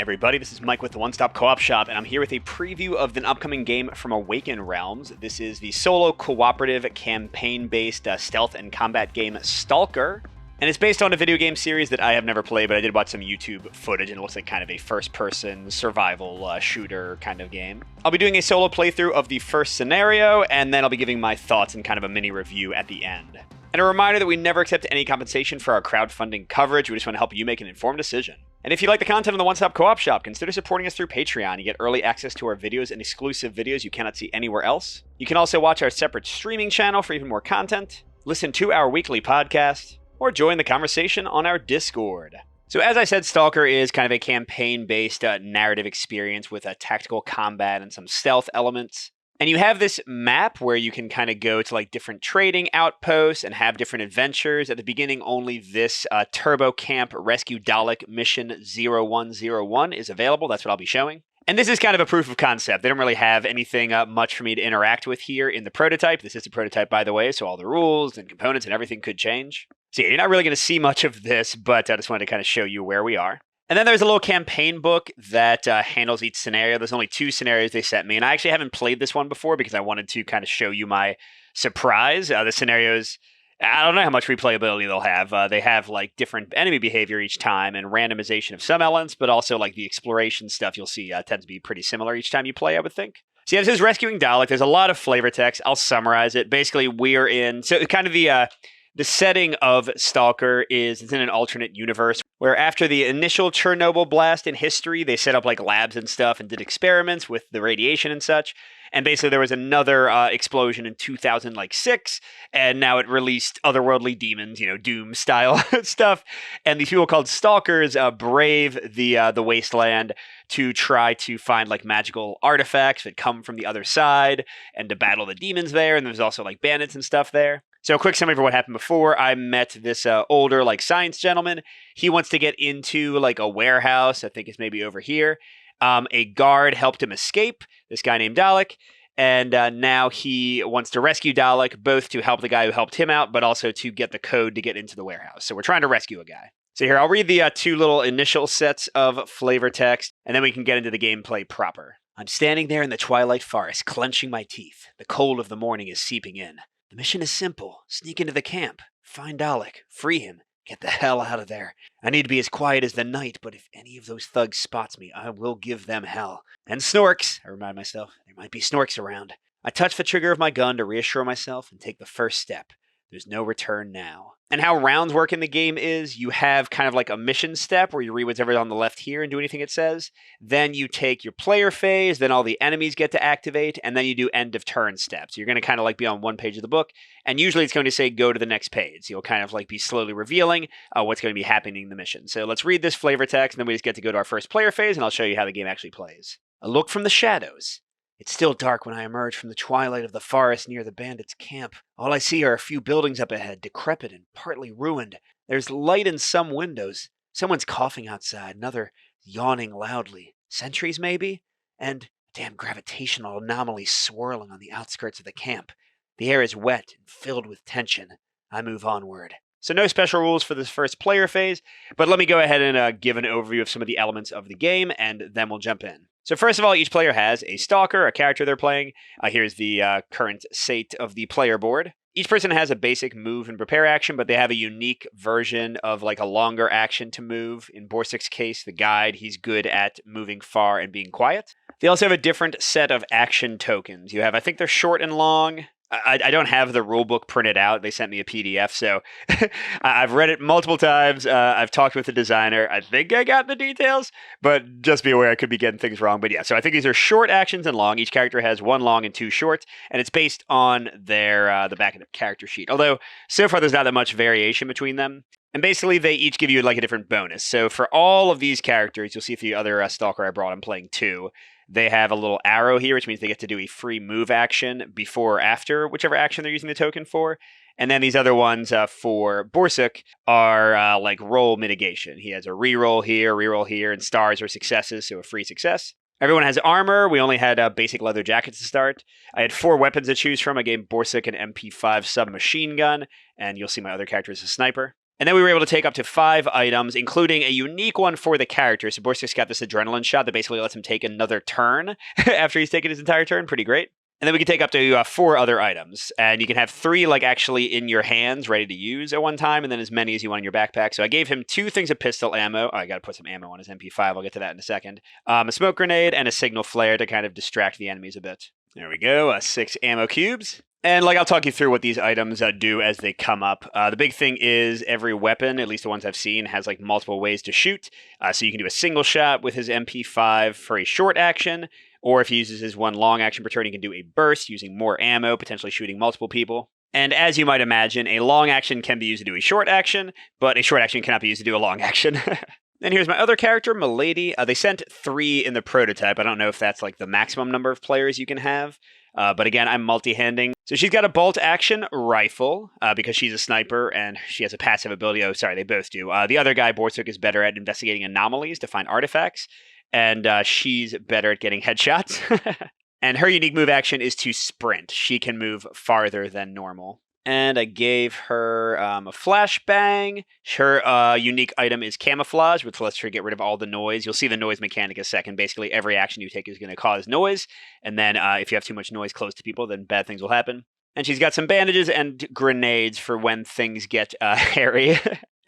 everybody, this is Mike with the One Stop Co-op Shop, and I'm here with a preview of an upcoming game from Awaken Realms. This is the solo cooperative campaign-based stealth and combat game S.T.A.L.K.E.R. And it's based on a video game series that I have never played, but I did watch some YouTube footage, and it looks like kind of a first-person survival shooter kind of game. I'll be doing a solo playthrough of the first scenario, and then I'll be giving my thoughts and kind of a mini review at the end. And a reminder that we never accept any compensation for our crowdfunding coverage. We just want to help you make an informed decision. And if you like the content on the One Stop Co-op Shop, consider supporting us through Patreon. You get early access to our videos and exclusive videos you cannot see anywhere else. You can also watch our separate streaming channel for even more content, listen to our weekly podcast, or join the conversation on our Discord. So as I said, S.T.A.L.K.E.R is kind of a campaign-based narrative experience with a tactical combat and some stealth elements. And you have this map where you can kind of go to like different trading outposts and have different adventures. At the beginning, only this Turbo Camp Rescue Dalek Mission 0101 is available. That's what I'll be showing. And this is kind of a proof of concept. They don't really have anything much for me to interact with here in the prototype. This is a prototype, by the way, so all the rules and components and everything could change. So yeah, you're not really going to see much of this, but I just wanted to kind of show you where we are. And then there's a little campaign book that handles each scenario. There's only 2 scenarios they sent me, and I actually haven't played this one before because I wanted to kind of show you my surprise. The scenarios, I don't know how much replayability they'll have. They have like different enemy behavior each time and randomization of some elements, but also like the exploration stuff you'll see tends to be pretty similar each time you play, I would think. So yeah, this is Rescuing Dalek. There's a lot of flavor text. I'll summarize it. Basically, we're in, so kind of the setting of S.T.A.L.K.E.R is it's in an alternate universe where after the initial Chernobyl blast in history, they set up like labs and stuff and did experiments with the radiation and such. And basically there was another explosion in 2006, and now it released otherworldly demons, Doom style stuff. And these people called Stalkers brave the wasteland to try to find like magical artifacts that come from the other side and to battle the demons there. And there's also like bandits and stuff there. So a quick summary for what happened before. I met this older like science gentleman. He wants to get into like a warehouse. I think it's maybe over here. A guard helped him escape, this guy named Dalek. And now he wants to rescue Dalek, both to help the guy who helped him out, but also to get the code to get into the warehouse. So we're trying to rescue a guy. So here, I'll read the 2 little initial sets of flavor text, and then we can get into the gameplay proper. I'm standing there in the twilight forest, clenching my teeth. The cold of the morning is seeping in. The mission is simple. Sneak into the camp, find Dalek, free him, get the hell out of there. I need to be as quiet as the night, but if any of those thugs spots me, I will give them hell. And Snorks, I remind myself, there might be Snorks around. I touch the trigger of my gun to reassure myself and take the first step. There's no return now. And how rounds work in the game is you have kind of like a mission step where you read whatever's on the left here and do anything it says. Then you take your player phase, then all the enemies get to activate, and then you do end of turn steps. You're going to kind of like be on one page of the book, and usually it's going to say go to the next page. So you'll kind of like be slowly revealing what's going to be happening in the mission. So let's read this flavor text, and then we just get to go to our first player phase, and I'll show you how the game actually plays. A look from the shadows. It's still dark when I emerge from the twilight of the forest near the bandits' camp. All I see are a few buildings up ahead, decrepit and partly ruined. There's light in some windows. Someone's coughing outside, another yawning loudly. Sentries, maybe? And a damn gravitational anomaly swirling on the outskirts of the camp. The air is wet and filled with tension. I move onward. So no special rules for this first player phase, but let me go ahead and give an overview of some of the elements of the game, and then we'll jump in. So first of all, each player has a stalker, a character they're playing. Here's the current state of the player board. Each person has a basic move and prepare action, but they have a unique version of like a longer action to move. In Borsik's case, the guide, he's good at moving far and being quiet. They also have a different set of action tokens. You have, I think they're short and long. I don't have the rulebook printed out. They sent me a PDF, so I've read it multiple times. I've talked with the designer. I think I got the details, but just be aware I could be getting things wrong. But yeah, so I think these are short actions and long. Each character has 1 long and 2 short, and it's based on their the back of the character sheet. Although, so far there's not that much variation between them. And basically, they each give you like a different bonus. So for all of these characters, you'll see if the other S.T.A.L.K.E.R I brought, I'm playing 2. They have a little arrow here, which means they get to do a free move action before or after whichever action they're using the token for. And then these other ones for Borsik are like roll mitigation. He has a reroll here, and stars are successes, so a free success. Everyone has armor. We only had basic leather jackets to start. I had 4 weapons to choose from. I gave Borsik an MP5 submachine gun, and you'll see my other character is a sniper. And then we were able to take up to 5 items, including a unique one for the character. So Borsuk's got this adrenaline shot that basically lets him take another turn after he's taken his entire turn. Pretty great. And then we can take up to 4 other items. And you can have 3 like actually in your hands ready to use at one time, and then as many as you want in your backpack. So I gave him 2 things of pistol ammo. Oh, I got to put some ammo on his MP5. I'll get to that in a second. A smoke grenade and a signal flare to kind of distract the enemies a bit. There we go. 6 ammo cubes. And like I'll talk you through what these items do as they come up. The big thing is every weapon, at least the ones I've seen, has like multiple ways to shoot. So you can do a single shot with his MP5 for a short action, or if he uses his one long action per turn, he can do a burst using more ammo, potentially shooting multiple people. And as you might imagine, a long action can be used to do a short action, but a short action cannot be used to do a long action. And here's my other character, Milady. They sent 3 in the prototype. I don't know if that's like the maximum number of players you can have. But again, I'm multi-handing. So she's got a bolt action rifle because she's a sniper and she has a passive ability. Oh, sorry, they both do. The other guy, Borsuk, is better at investigating anomalies to find artifacts. And she's better at getting headshots. And her unique move action is to sprint. She can move farther than normal. And I gave her a flashbang. Her unique item is camouflage, which lets her get rid of all the noise. You'll see the noise mechanic in a second. Basically, every action you take is going to cause noise. And then if you have too much noise close to people, then bad things will happen. And she's got some bandages and grenades for when things get hairy.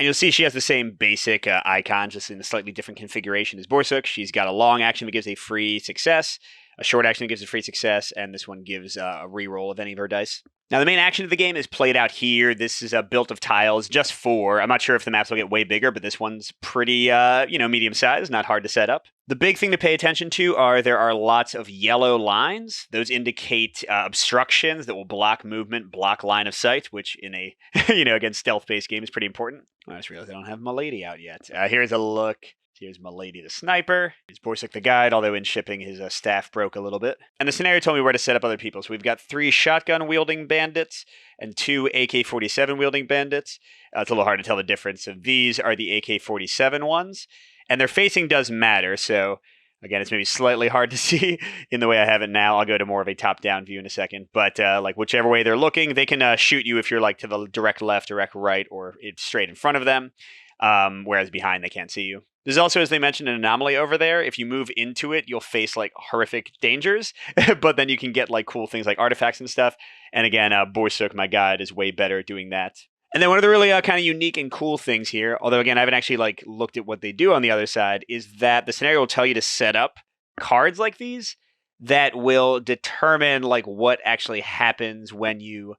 And you'll see she has the same basic icon, just in a slightly different configuration as Borsuk. She's got a long action that gives a free success, a short action that gives a free success, and this one gives a reroll of any of her dice. Now, the main action of the game is played out here. This is built of tiles, just 4. I'm not sure if the maps will get way bigger, but this one's pretty, medium-sized, not hard to set up. The big thing to pay attention to are there are lots of yellow lines. Those indicate obstructions that will block movement, block line of sight, which in a, again, stealth-based game is pretty important. I just realized I don't have Milady out yet. Here's a look. Here's Milady the sniper. Here's Borsuk the guide, although in shipping his staff broke a little bit. And the scenario told me where to set up other people. So we've got 3 shotgun-wielding bandits and 2 AK-47-wielding bandits. It's a little hard to tell the difference. So these are the AK-47 ones. And their facing does matter. So again, it's maybe slightly hard to see in the way I have it now. I'll go to more of a top-down view in a second. But like whichever way they're looking, they can shoot you if you're like to the direct left, direct right, or it's straight in front of them. Whereas behind, they can't see you. There's also, as they mentioned, an anomaly over there. If you move into it, you'll face like horrific dangers, but then you can get like cool things like artifacts and stuff. And again, Borsuk, my guide, is way better at doing that. And then one of the really kind of unique and cool things here, although again, I haven't actually like looked at what they do on the other side, is that the scenario will tell you to set up cards like these that will determine like what actually happens when you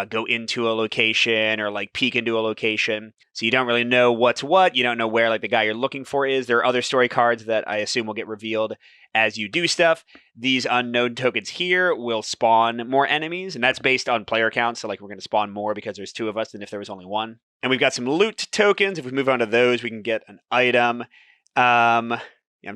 go into a location or like peek into a location. So you don't really know what's what. You don't know where like the guy you're looking for is. There are other story cards that I assume will get revealed as you do stuff. These unknown tokens here will spawn more enemies, and that's based on player count. So like we're going to spawn more because there's 2 of us than if there was only 1. And we've got some loot tokens. If we move on to those, we can get an item. I'm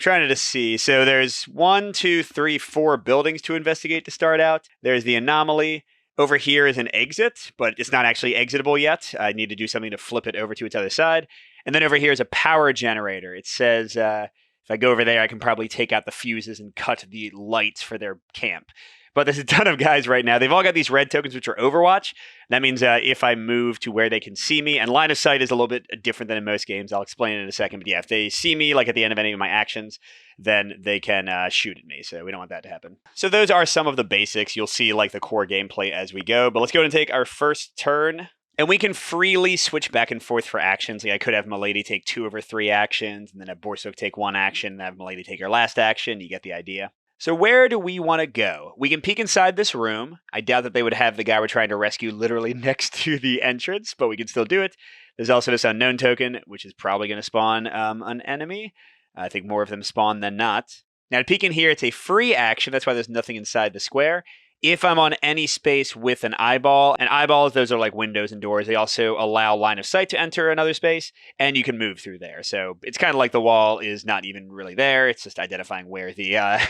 trying to see. So there's 1, 2, 3, 4 buildings to investigate to start out. There's the anomaly. Over here is an exit, but it's not actually exitable yet. I need to do something to flip it over to its other side. And then over here is a power generator. It says if I go over there, I can probably take out the fuses and cut the lights for their camp. But there's a ton of guys right now. They've all got these red tokens, which are Overwatch. That means if I move to where they can see me, and line of sight is a little bit different than in most games. I'll explain it in a second. But yeah, if they see me, like at the end of any of my actions, then they can shoot at me. So we don't want that to happen. So those are some of the basics. You'll see like the core gameplay as we go. But let's go ahead and take our first turn. And we can freely switch back and forth for actions. Like I could have Milady take 2 of her 3 actions, and then have Borsuk take 1 action, and have Milady take her last action. You get the idea. So where do we want to go? We can peek inside this room. I doubt that they would have the guy we're trying to rescue literally next to the entrance, but we can still do it. There's also this unknown token, which is probably going to spawn an enemy. I think more of them spawn than not. Now to peek in here, it's a free action. That's why there's nothing inside the square. If I'm on any space with an eyeball, and eyeballs, those are like windows and doors. They also allow line of sight to enter another space, and you can move through there. So it's kind of like the wall is not even really there. It's just identifying where the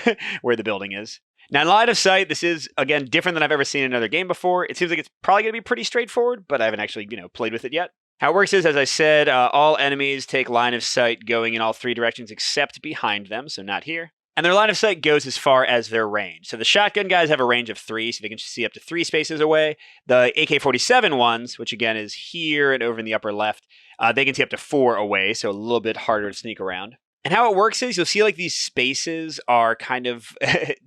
where the building is. Now, in line of sight, this is, again, different than I've ever seen in another game before. It seems like it's probably going to be pretty straightforward, but I haven't actually, played with it yet. How it works is, as I said, all enemies take line of sight going in all 3 directions except behind them, so not here. And their line of sight goes as far as their range. So the shotgun guys have a range of 3, so they can see up to 3 spaces away. The AK-47 ones, which again is here and over in the upper left, They can see up to 4 away, so a little bit harder to sneak around. And how it works is you'll see like these spaces are kind of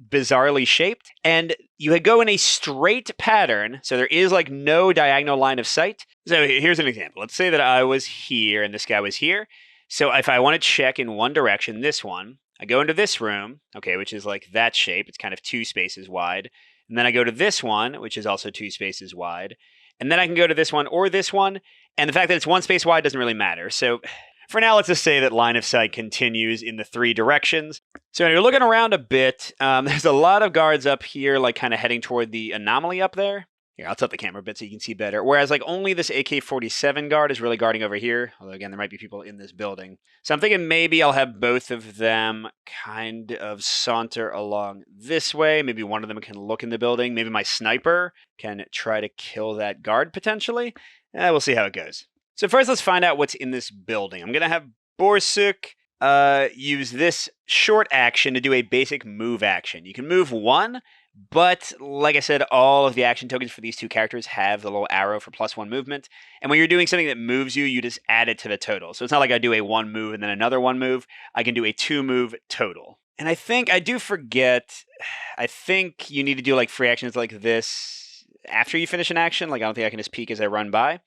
bizarrely shaped, and you go in a straight pattern, so there is like no diagonal line of sight. So here's an example. Let's say that I was here and this guy was here. So if I want to check in one direction, this one, I go into this room, okay, which is like that shape. It's kind of 2 spaces wide. And then I go to this one, which is also 2 spaces wide. And then I can go to this one or this one. And the fact that it's 1 space wide doesn't really matter. So for now, let's just say that line of sight continues in the 3 directions. So when you're looking around a bit, there's a lot of guards up here, like kind of heading toward the anomaly up there. Here, I'll tilt the camera a bit so you can see better. Whereas like only this AK-47 guard is really guarding over here. Although again, there might be people in this building. So I'm thinking maybe I'll have both of them kind of saunter along this way. Maybe one of them can look in the building. Maybe my sniper can try to kill that guard potentially. We'll see how it goes. So first, let's find out what's in this building. I'm going to have Borsuk use this short action to do a basic move action. You can move 1, but like I said, all of the action tokens for these 2 characters have the little arrow for +1 movement. And when you're doing something that moves you, you just add it to the total. So it's not like I do a 1 move and then another 1 move. I can do a 2 move total. And I think I do forget, I think you need to do like free actions like this after you finish an action. Like I don't think I can just peek as I run by.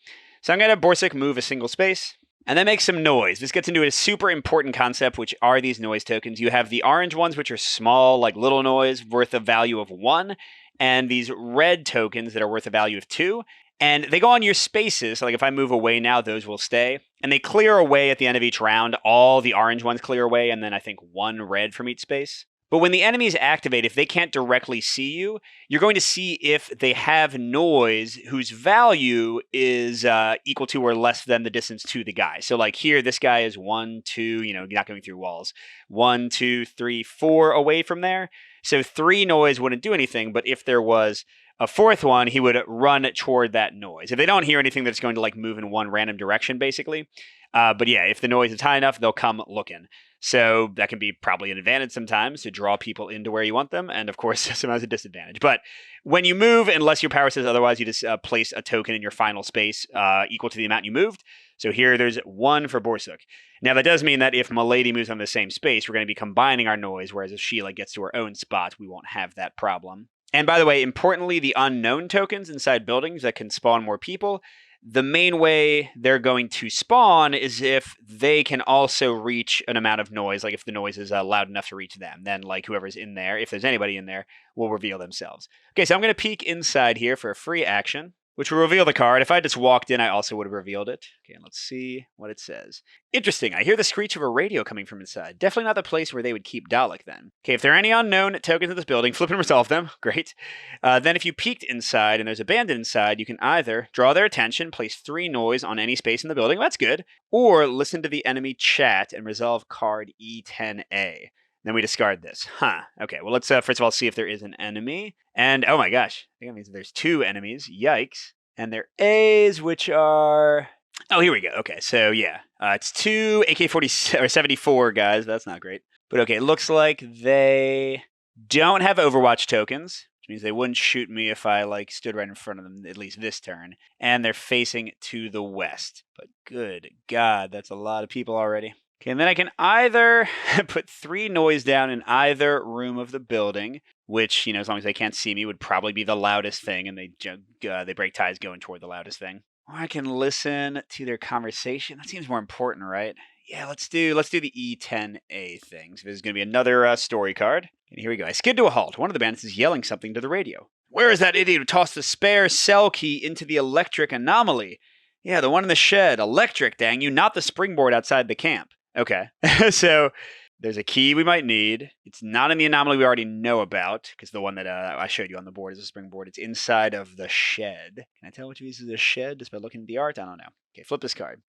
So I'm going to have Borsuk move a single space, and then make some noise. This gets into a super important concept, which are these noise tokens. You have the orange ones, which are small, like little noise, worth a value of 1, and these red tokens that are worth a value of 2. And they go on your spaces, so like if I move away now, those will stay. And they clear away at the end of each round. All the orange ones clear away, and then I think 1 red from each space. But when the enemies activate, if they can't directly see you, you're going to see if they have noise whose value is equal to or less than the distance to the guy. So like here, this guy is 1, 2, not going through walls. 1, 2, 3, 4 away from there. So 3 noise wouldn't do anything, but if there was a 4th one, he would run toward that noise. If they don't hear anything that's going to like move in one random direction, basically. But yeah, if the noise is high enough, they'll come looking. So that can be probably an advantage sometimes to draw people into where you want them. And of course, sometimes a disadvantage. But when you move, unless your power says otherwise, you just place a token in your final space equal to the amount you moved. So here there's 1 for Borsuk. Now that does mean that if Milady moves on the same space, we're going to be combining our noise. Whereas if Sheila gets to her own spot, we won't have that problem. And by the way, importantly, the unknown tokens inside buildings that can spawn more people, the main way they're going to spawn is if they can also reach an amount of noise, like if the noise is loud enough to reach them. Then like whoever's in there, if there's anybody in there, will reveal themselves. Okay, so I'm going to peek inside here for a free action, which will reveal the card. If I just walked in, I also would have revealed it. Okay, and let's see what it says. Interesting. I hear the screech of a radio coming from inside. Definitely not the place where they would keep Dalek then. Okay, if there are any unknown tokens in this building, flip and resolve them. Great. Then if you peeked inside and there's a bandit inside, you can either draw their attention, place 3 noise on any space in the building. That's good. Or listen to the enemy chat and resolve card E10A. Then we discard this. Okay, well, let's first of all see if there is an enemy. And, oh my gosh, I think that means there's 2 enemies. Yikes. And their A's, which are... Oh, here we go. Okay, so yeah. It's 2 AK-47 or 74 guys. That's not great. But okay, it looks like they don't have Overwatch tokens, which means they wouldn't shoot me if I like stood right in front of them, at least this turn. And they're facing to the west. But good God, that's a lot of people already. Okay, and then I can either put 3 noise down in either room of the building, which, as long as they can't see me, would probably be the loudest thing, and they break ties going toward the loudest thing. Or I can listen to their conversation. That seems more important, right? Yeah, let's do the E10A thing. So there's going to be another story card. And here we go. I skid to a halt. One of the bandits is yelling something to the radio. Where is that idiot who tossed the spare cell key into the electric anomaly? Yeah, the one in the shed. Electric, dang you, not the springboard outside the camp. Okay, so there's a key we might need. It's not in the anomaly we already know about, because the one that I showed you on the board is a springboard. It's inside of the shed. Can I tell which of these is a shed just by looking at the art? I don't know. Okay, flip this card.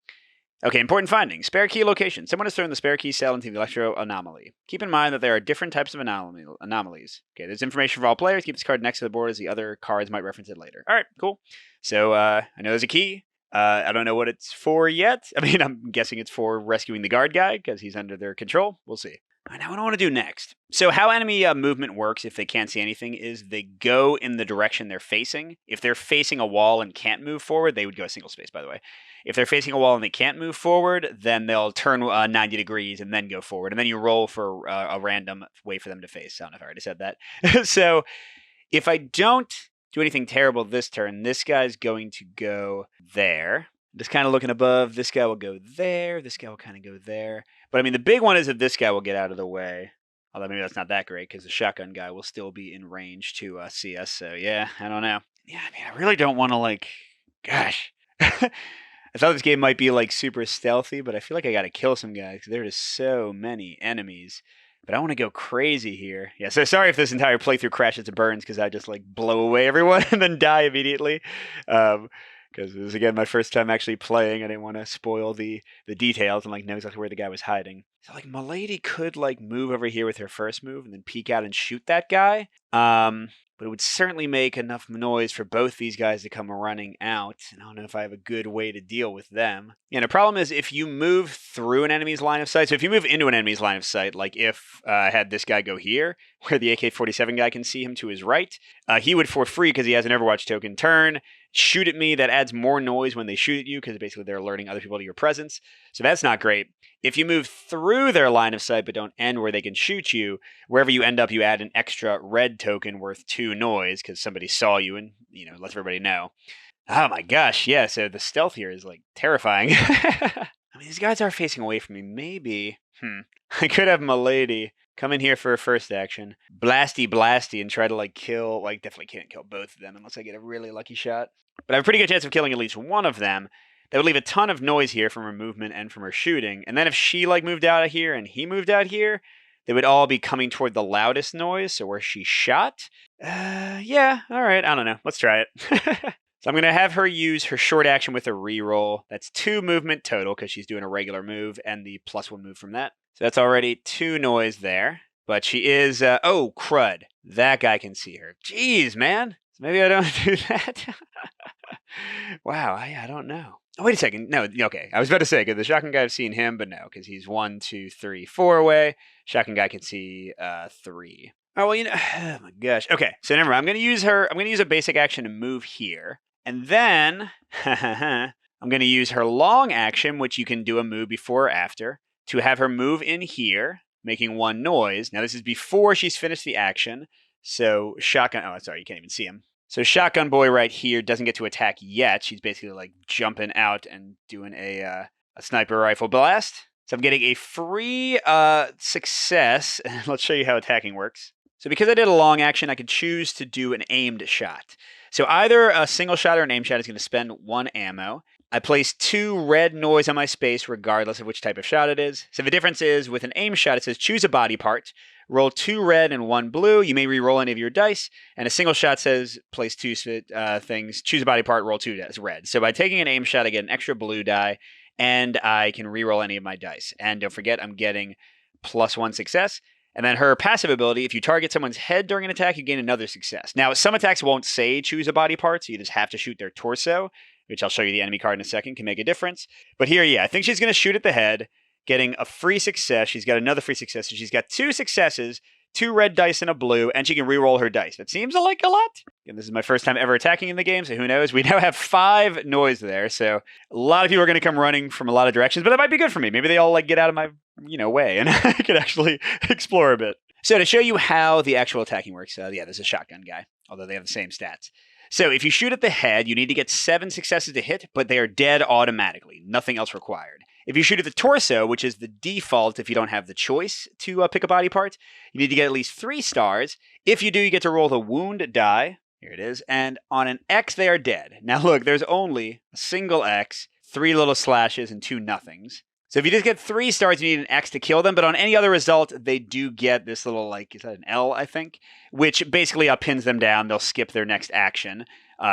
Okay, important finding. Spare key location. Someone has thrown the spare key cell into the electro anomaly. Keep in mind that there are different types of anomalies. Okay, there's information for all players. Keep this card next to the board as the other cards might reference it later. All right, cool. So I know there's a key. I don't know what it's for yet. I mean, I'm guessing it's for rescuing the guard guy because he's under their control. We'll see. All right, now what I want to do next. So how enemy movement works if they can't see anything is they go in the direction they're facing. If they're facing a wall and can't move forward, they would go a single space, by the way. If they're facing a wall and they can't move forward, then they'll turn 90 degrees and then go forward. And then you roll for a random way for them to face. I don't know if I already said that. So if I don't do anything terrible this turn, this guy's going to go there. Just kind of looking above, this guy will go there. This guy will kind of go there. But I mean, the big one is that this guy will get out of the way. Although maybe that's not that great because the shotgun guy will still be in range to see us. So yeah, I don't know. Yeah, I mean, I really don't want to like, gosh. I thought this game might be like super stealthy, but I feel like I got to kill some guys because there are just so many enemies. But I want to go crazy here. Yeah, so sorry if this entire playthrough crashes to burns because I just like blow away everyone and then die immediately. Because this is again my first time actually playing. I didn't want to spoil the details and like know exactly where the guy was hiding. So like Milady could like move over here with her first move and then peek out and shoot that guy. But it would certainly make enough noise for both these guys to come running out. And I don't know if I have a good way to deal with them. Yeah, the problem is if you move through an enemy's line of sight, so if you move into an enemy's line of sight, like if I had this guy go here, where the AK-47 guy can see him to his right, he would for free, because he has an Overwatch token, turn, shoot at me. That adds more noise when they shoot at you, because basically they're alerting other people to your presence. So that's not great. If you move through their line of sight but don't end where they can shoot you, wherever you end up, you add an extra red token worth 2 noise because somebody saw you and, lets everybody know. Oh my gosh, yeah, so the stealth here is, like, terrifying. I mean, these guys are facing away from me. Maybe, I could have Milady come in here for a first action, blasty, and try to, like, kill, like, definitely can't kill both of them unless I get a really lucky shot. But I have a pretty good chance of killing at least one of them. That would leave a ton of noise here from her movement and from her shooting. And then if she, like, moved out of here and he moved out here, they would all be coming toward the loudest noise, so where she shot. Yeah, all right, I don't know. Let's try it. So I'm going to have her use her short action with a reroll. That's 2 movement total because she's doing a regular move and the +1 move from that. So that's already 2 noise there. But she is, oh, crud. That guy can see her. Jeez, man. So maybe I don't do that. Wow, I don't know. Oh, wait a second. No, okay. I was about to say, because the shotgun guy, I've seen him, but no, because he's 1, 2, 3, 4 away. Shotgun guy can see 3. Oh, well, oh my gosh. Okay, so never mind. I'm going to use her. I'm going to use a basic action to move here. And then I'm going to use her long action, which you can do a move before or after, to have her move in here, making 1 noise. Now, this is before she's finished the action. So shotgun. Oh, sorry, you can't even see him. So Shotgun Boy right here doesn't get to attack yet. She's basically like jumping out and doing a sniper rifle blast. So I'm getting a free success. Let's show you how attacking works. So because I did a long action, I could choose to do an aimed shot. So either a single shot or an aim shot is going to spend 1 ammo. I place 2 red noise on my space regardless of which type of shot it is. So the difference is with an aim shot, it says choose a body part. Roll 2 red and 1 blue. You may re-roll any of your dice. And a single shot says place 2 things. Choose a body part, roll 2 dice, red. So by taking an aim shot, I get an extra blue die, and I can re-roll any of my dice. And don't forget, I'm getting +1 success. And then her passive ability, if you target someone's head during an attack, you gain another success. Now, some attacks won't say choose a body part, so you just have to shoot their torso, which I'll show you the enemy card in a second, can make a difference. But here, yeah, I think she's going to shoot at the head, getting a free success. She's got another free success. So she's got 2 successes, 2 red dice and a blue, and she can re-roll her dice. That seems like a lot. And this is my first time ever attacking in the game, so who knows? We now have 5 noise there, so a lot of people are going to come running from a lot of directions, but that might be good for me. Maybe they all like get out of my way, and I can actually explore a bit. So to show you how the actual attacking works, yeah, there's a shotgun guy, although they have the same stats. So if you shoot at the head, you need to get 7 successes to hit, but they are dead automatically. Nothing else required. If you shoot at the torso, which is the default if you don't have the choice to pick a body part, you need to get at least 3 stars. If you do, you get to roll the wound die. Here it is. And on an X, they are dead. Now look, there's only a single X, 3 little slashes, and 2 nothings. So if you just get 3 stars, you need an X to kill them. But on any other result, they do get this little, like, is that an L, I think? Which basically pins them down. They'll skip their next action.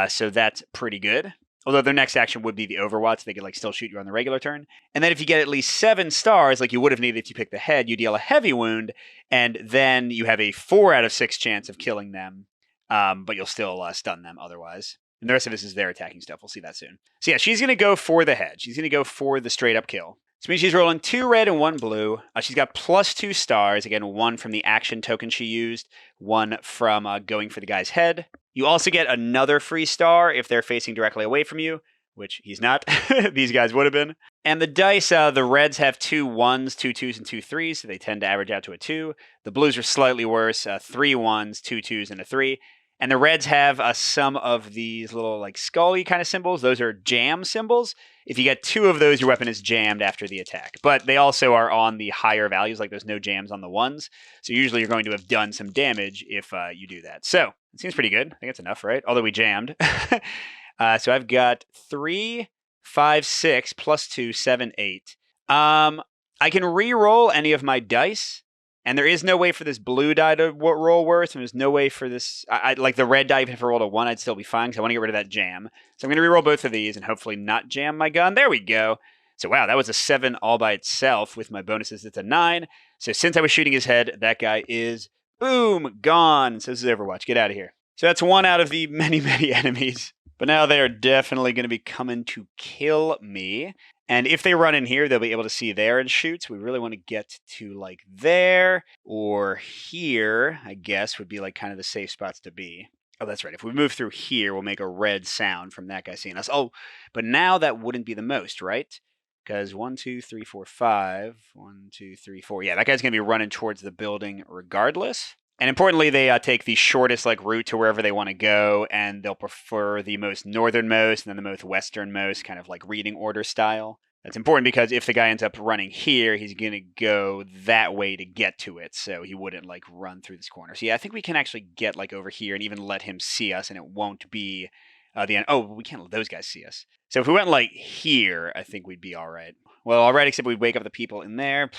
So that's pretty good. Although their next action would be the Overwatch. They could like still shoot you on the regular turn. And then if you get at least 7 stars, like you would have needed if you picked the head, you deal a heavy wound. And then you have a 4 out of 6 chance of killing them. But you'll still stun them otherwise. And the rest of this is their attacking stuff. We'll see that soon. So yeah, she's going to go for the head. She's going to go for the straight up kill. So it means she's rolling 2 red and 1 blue. She's got +2 stars. Again, 1 from the action token she used, 1 from going for the guy's head. You also get another free star if they're facing directly away from you, which he's not. These guys would have been. And the dice, the reds have 2 1s, 2 2s, and 2 3s, so they tend to average out to a 2. The blues are slightly worse, 3 1s, 2 2s, and a 3. And the reds have some of these little like scully kind of symbols. Those are jam symbols. If you get 2 of those, your weapon is jammed after the attack. But they also are on the higher values, like there's no jams on the 1s. So usually you're going to have done some damage if you do that. So it seems pretty good. I think it's enough, right? Although we jammed. So I've got 3, 5, 6, +2, 7, 8. I can re-roll any of my dice. And there is no way for this blue die to roll worse, and there's no way for this... like the red die, even if I rolled a 1, I'd still be fine, because I want to get rid of that jam. So I'm going to reroll both of these, and hopefully not jam my gun. There we go. So wow, that was a 7 all by itself. With my bonuses, it's a 9. So since I was shooting his head, that guy is, boom, gone. So this is Overwatch. Get out of here. So that's 1 out of the many, many enemies. But now they are definitely going to be coming to kill me. And if they run in here, they'll be able to see there and shoot. So we really want to get to like there or here, I guess, would be like kind of the safe spots to be. Oh, that's right. If we move through here, we'll make a red sound from that guy seeing us. Oh, but now that wouldn't be the most, right? Because 1, 2, 3, 4, 5. 1, 2, 3, 4. Yeah, that guy's going to be running towards the building regardless. And importantly, they take the shortest like route to wherever they want to go, and they'll prefer the most northernmost and then the most westernmost, kind of like reading order style. That's important because if the guy ends up running here, he's going to go that way to get to it, so he wouldn't like run through this corner. So yeah, I think we can actually get like over here and even let him see us, and it won't be the end. Oh, we can't let those guys see us. So if we went like here, I think we'd be all right. Well, all right, except we'd wake up the people in there.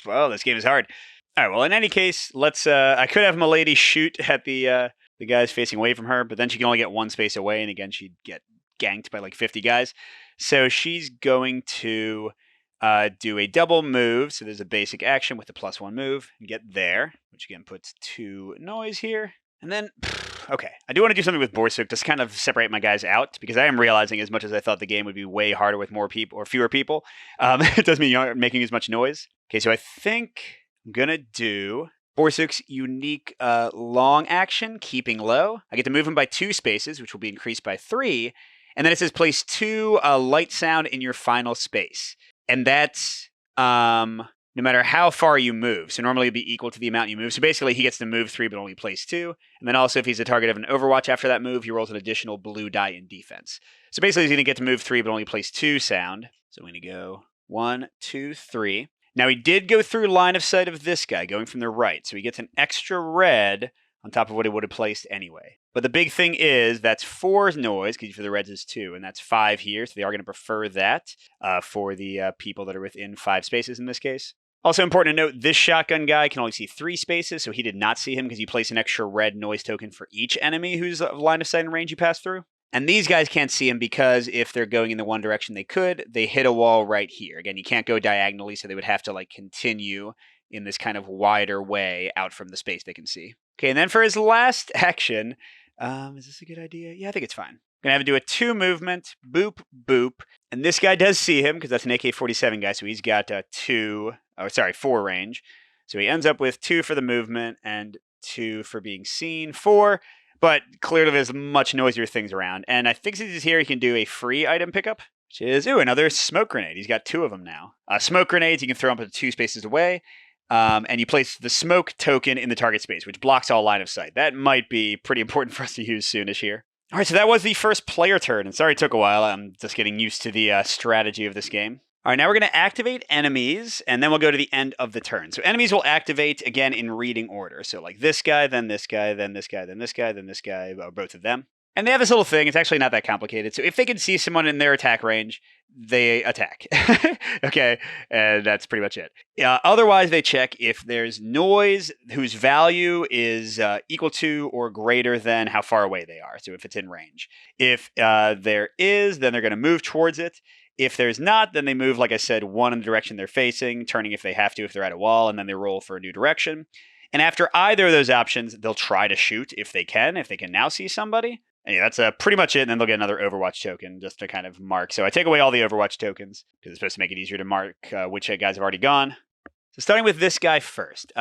Well, this game is hard. All right, well, in any case, let's... I could have Milady shoot at the guys facing away from her, but then she can only get 1 space away, and again, she'd get ganked by like 50 guys. So she's going to do a double move. So there's a basic action with the +1 move, and get there, which again puts 2 noise here. And then, okay, I do want to do something with Borsuk to kind of separate my guys out, because I am realizing as much as I thought the game would be way harder with more people or fewer people, it doesn't mean you aren't making as much noise. Okay, so I think... I'm going to do Borsuk's unique long action, keeping low. I get to move him by 2 spaces, which will be increased by 3. And then it says place 2 light sound in your final space. And that's no matter how far you move. So normally it'd be equal to the amount you move. So basically he gets to move 3 but only place 2. And then also if he's a target of an Overwatch after that move, he rolls an additional blue die in defense. So basically he's going to get to move 3 but only place 2 sound. So I'm going to go 1, 2, 3. Now, he did go through line of sight of this guy, going from the right, so he gets an extra red on top of what he would have placed anyway. But the big thing is, that's 4 noise, because for the reds is 2, and that's 5 here, so they are going to prefer that for the people that are within 5 spaces in this case. Also important to note, this shotgun guy can only see 3 spaces, so he did not see him because you place an extra red noise token for each enemy whose line of sight and range you pass through. And these guys can't see him because if they're going in the one direction they could, they hit a wall right here. Again, you can't go diagonally, so they would have to like continue in this kind of wider way out from the space they can see. Okay, and then for his last action, is this a good idea? Yeah, I think it's fine. I'm going to have him do a 2 movement, boop, boop. And this guy does see him because that's an AK-47 guy, so he's got 4 range. So he ends up with 2 for the movement and 2 for being seen, 4. But clearly there's much noisier things around. And I think since he's here, he can do a free item pickup, which is, another smoke grenade. He's got 2 of them now. Smoke grenades, you can throw them up to 2 spaces away. And you place the smoke token in the target space, which blocks all line of sight. That might be pretty important for us to use soonish here. All right, so that was the first player turn. And sorry it took a while. I'm just getting used to the strategy of this game. All right, now we're going to activate enemies, and then we'll go to the end of the turn. So enemies will activate, again, in reading order. So like this guy, then this guy, then this guy, then this guy, then this guy, or both of them. And they have this little thing. It's actually not that complicated. So if they can see someone in their attack range, they attack. Okay, and that's pretty much it. Otherwise, they check if there's noise whose value is equal to or greater than how far away they are. So if it's in range. If there is, then they're going to move towards it. If there's not, then they move, like I said, 1 in the direction they're facing, turning if they have to if they're at a wall, and then they roll for a new direction. And after either of those options, they'll try to shoot if they can now see somebody. And yeah, that's pretty much it. And then they'll get another Overwatch token just to kind of mark. So I take away all the Overwatch tokens because it's supposed to make it easier to mark which guys have already gone. So starting with this guy first.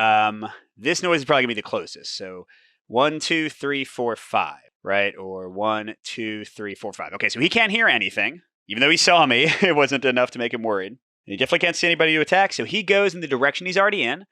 This noise is probably going to be the closest. So 1, 2, 3, 4, 5, right? Or 1, 2, 3, 4, 5. Okay, so he can't hear anything. Even though he saw me, it wasn't enough to make him worried. And he definitely can't see anybody to attack, so he goes in the direction he's already in,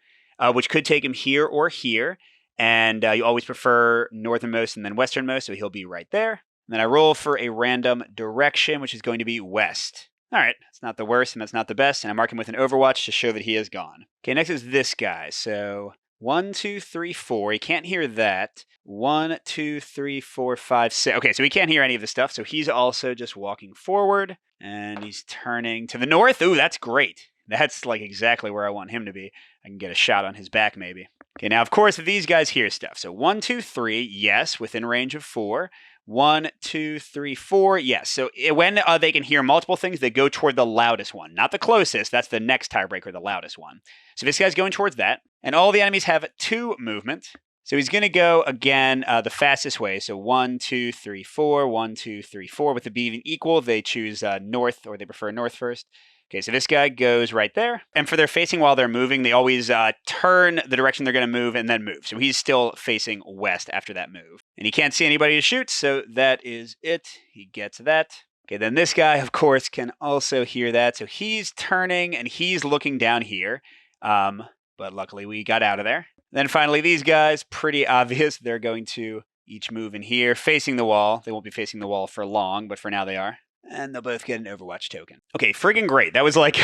which could take him here or here. And you always prefer northernmost and then westernmost, so he'll be right there. And then I roll for a random direction, which is going to be west. All right, that's not the worst, and that's not the best, and I mark him with an Overwatch to show that he is gone. Okay, next is this guy. So 1, 2, 3, 4. He can't hear that. 1, 2, 3, 4, 5, 6. Okay, so he can't hear any of this stuff, so he's also just walking forward, and he's turning to the north. Ooh, that's great. That's like exactly where I want him to be. I can get a shot on his back, maybe. Okay, now, of course, these guys hear stuff. So 1, 2, 3, yes, within range of 4. 1, 2, 3, 4, yes. So when they can hear multiple things, they go toward the loudest one. Not the closest. That's the next tiebreaker, the loudest one. So this guy's going towards that. And all the enemies have 2 movement. So he's going to go, again, the fastest way. So 1, 2, 3, 4, 1, 2, 3, 4. With the being equal, they choose north, or they prefer north first. Okay, so this guy goes right there. And for their facing while they're moving, they always turn the direction they're going to move and then move. So he's still facing west after that move. And he can't see anybody to shoot, so that is it. He gets that. Okay, then this guy, of course, can also hear that. So he's turning and he's looking down here. But luckily we got out of there. Then finally, these guys, pretty obvious. They're going to each move in here, facing the wall. They won't be facing the wall for long, but for now they are. And they'll both get an Overwatch token. Okay, friggin' great. That was like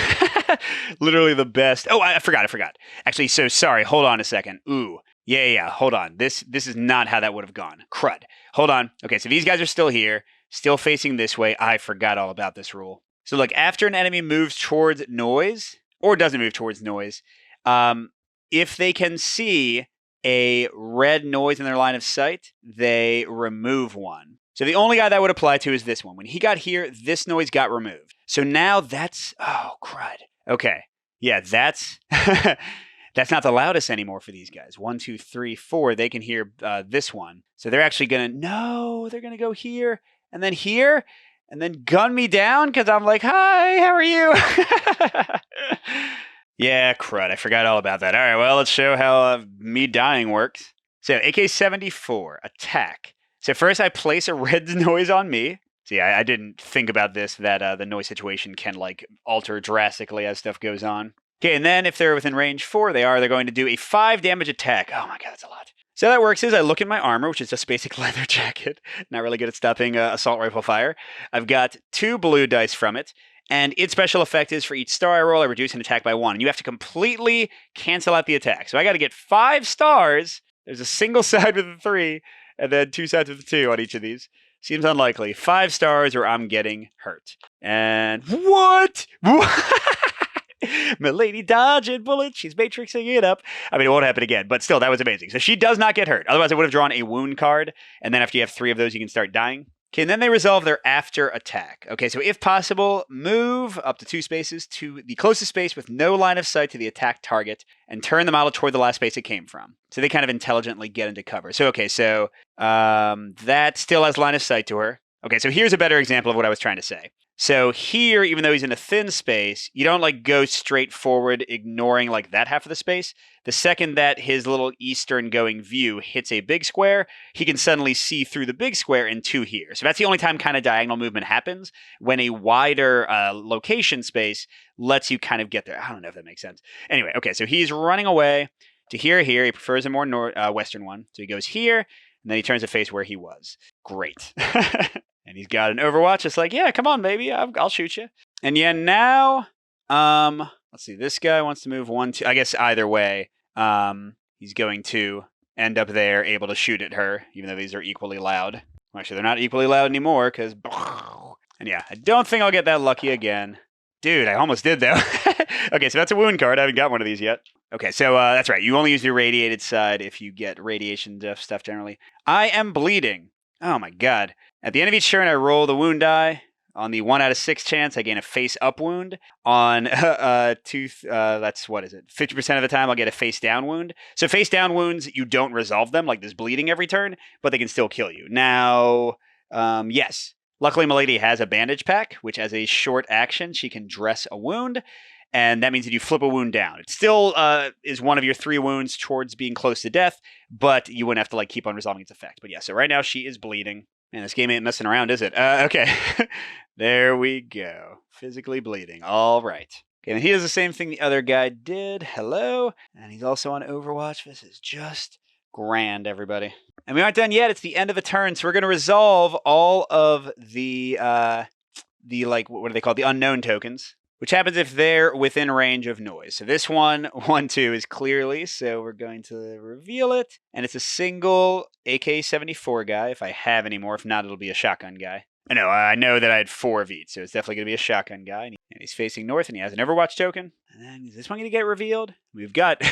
literally the best. Oh, I forgot. Actually, so sorry. Hold on a second. Ooh. Yeah. Hold on. This is not how that would have gone. Crud. Hold on. Okay, so these guys are still here, still facing this way. I forgot all about this rule. So look, after an enemy moves towards noise, or doesn't move towards noise, if they can see a red noise in their line of sight, they remove one. So the only guy that would apply to is this one. When he got here, this noise got removed. So now that's, oh, crud. Okay. Yeah, that's that's not the loudest anymore for these guys. 1, 2, 3, 4. They can hear this one. So they're actually going to, no, they're going to go here and then gun me down because I'm like, hi, how are you? Yeah, crud. I forgot all about that. All right, well, let's show how me dying works. So AK-74, attack. So first I place a red noise on me. See, I didn't think about this, that the noise situation can like alter drastically as stuff goes on. Okay, and then if they're within range 4, they're going to do a 5 damage attack. Oh my god, that's a lot. So how that works is I look at my armor, which is just basic leather jacket. Not really good at stopping assault rifle fire. I've got 2 blue dice from it. And its special effect is for each star I roll, I reduce an attack by 1. And you have to completely cancel out the attack. So I got to get 5 stars. There's a single side with a 3, and then 2 sides with a 2 on each of these. Seems unlikely. 5 stars or I'm getting hurt. And what? Milady dodging bullets. She's matrixing it up. I mean, it won't happen again, but still, that was amazing. So she does not get hurt. Otherwise, I would have drawn a wound card. And then after you have 3 of those, you can start dying. Okay, and then they resolve their after attack. Okay, so if possible, move up to 2 spaces to the closest space with no line of sight to the attack target and turn the model toward the last space it came from. So they kind of intelligently get into cover. So, okay, so that still has line of sight to her. Okay, so here's a better example of what I was trying to say. So here, even though he's in a thin space, you don't like go straight forward, ignoring like that half of the space. The second that his little eastern going view hits a big square, he can suddenly see through the big square into here. So that's the only time kind of diagonal movement happens, when a wider location space lets you kind of get there. I don't know if that makes sense. Anyway, okay, so he's running away to here. He prefers a more western one. So he goes here, and then he turns to face where he was. Great. And he's got an Overwatch. It's like, yeah, come on, baby. I'll shoot you. And yeah, now, let's see. This guy wants to move 1, 2. I guess either way, he's going to end up there, able to shoot at her, even though these are equally loud. Well, actually, they're not equally loud anymore, because... And yeah, I don't think I'll get that lucky again. Dude, I almost did, though. Okay, so that's a wound card. I haven't got one of these yet. Okay, so that's right. You only use your radiated side if you get radiation stuff generally. I am bleeding. Oh my god. At the end of each turn, I roll the wound die. On the 1 out of 6 chance, I gain a face-up wound. On that's, what is it? 50% of the time, I'll get a face-down wound. So face-down wounds, you don't resolve them, like there's bleeding every turn, but they can still kill you. Now, Yes. Luckily, Milady has a bandage pack, which as a short action, she can dress a wound. And that means that you flip a wound down. It still is one of your 3 wounds towards being close to death, but you wouldn't have to like keep on resolving its effect. But yeah, so right now she is bleeding. Man, this game ain't messing around, is it? Okay. There we go. Physically bleeding. All right. Okay, and he does the same thing the other guy did. Hello. And he's also on Overwatch. This is just grand, everybody. And we aren't done yet. It's the end of the turn, so we're going to resolve all of the like, what are they called? The unknown tokens, which happens if they're within range of noise. So this one, 1-2 is clearly, so we're going to reveal it. And it's a single AK-74 guy, if I have any more. If not, it'll be a shotgun guy. I know that I had 4 of each, so it's definitely going to be a shotgun guy. And he's facing north, and he has an Overwatch token. And then, is this one going to get revealed? We've got...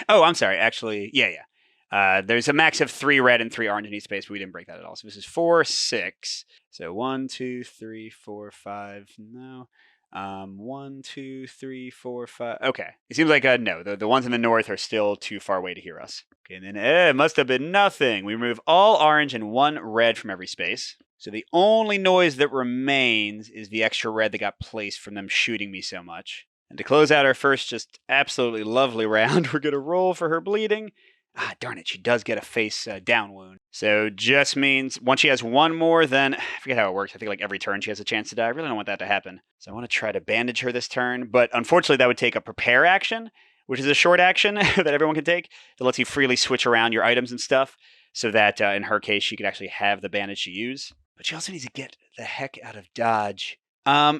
oh, I'm sorry. Actually, yeah. There's a max of 3 red and 3 orange in each space, but we didn't break that at all. So this is 4, 6. So 1, 2, 3, 4, 5. No. 1, 2, 3, 4, 5. Okay. It seems like no. The ones in the north are still too far away to hear us. Okay, and then it must have been nothing. We remove all orange and 1 red from every space. So the only noise that remains is the extra red that got placed from them shooting me so much. And to close out our first just absolutely lovely round, we're going to roll for her bleeding. Ah, darn it, she does get a face down wound. So just means once she has 1 more, then I forget how it works. I think like every turn she has a chance to die. I really don't want that to happen. So I want to try to bandage her this turn. But unfortunately, that would take a prepare action, which is a short action that everyone can take that lets you freely switch around your items and stuff so that in her case, she could actually have the bandage to use. But she also needs to get the heck out of dodge. How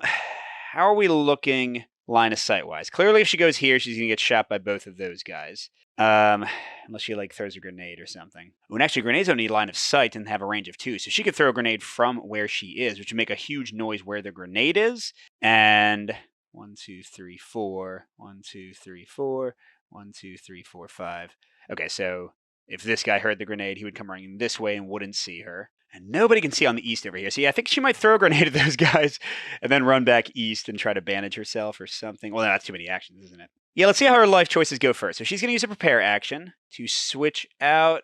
are we looking line of sight wise? Clearly, if she goes here, she's going to get shot by both of those guys. Unless she like throws a grenade or something. And actually, grenades don't need line of sight and have a range of 2, so she could throw a grenade from where she is, which would make a huge noise where the grenade is. And 1, 2, 3, 4. 1, 2, 3, 4. 1, 2, 3, 4, 5. Okay, so if this guy heard the grenade, he would come running this way and wouldn't see her. And nobody can see on the east over here. So yeah, I think she might throw a grenade at those guys and then run back east and try to bandage herself or something. Well, that's too many actions, isn't it? Yeah, let's see how her life choices go first. So she's going to use a prepare action to switch out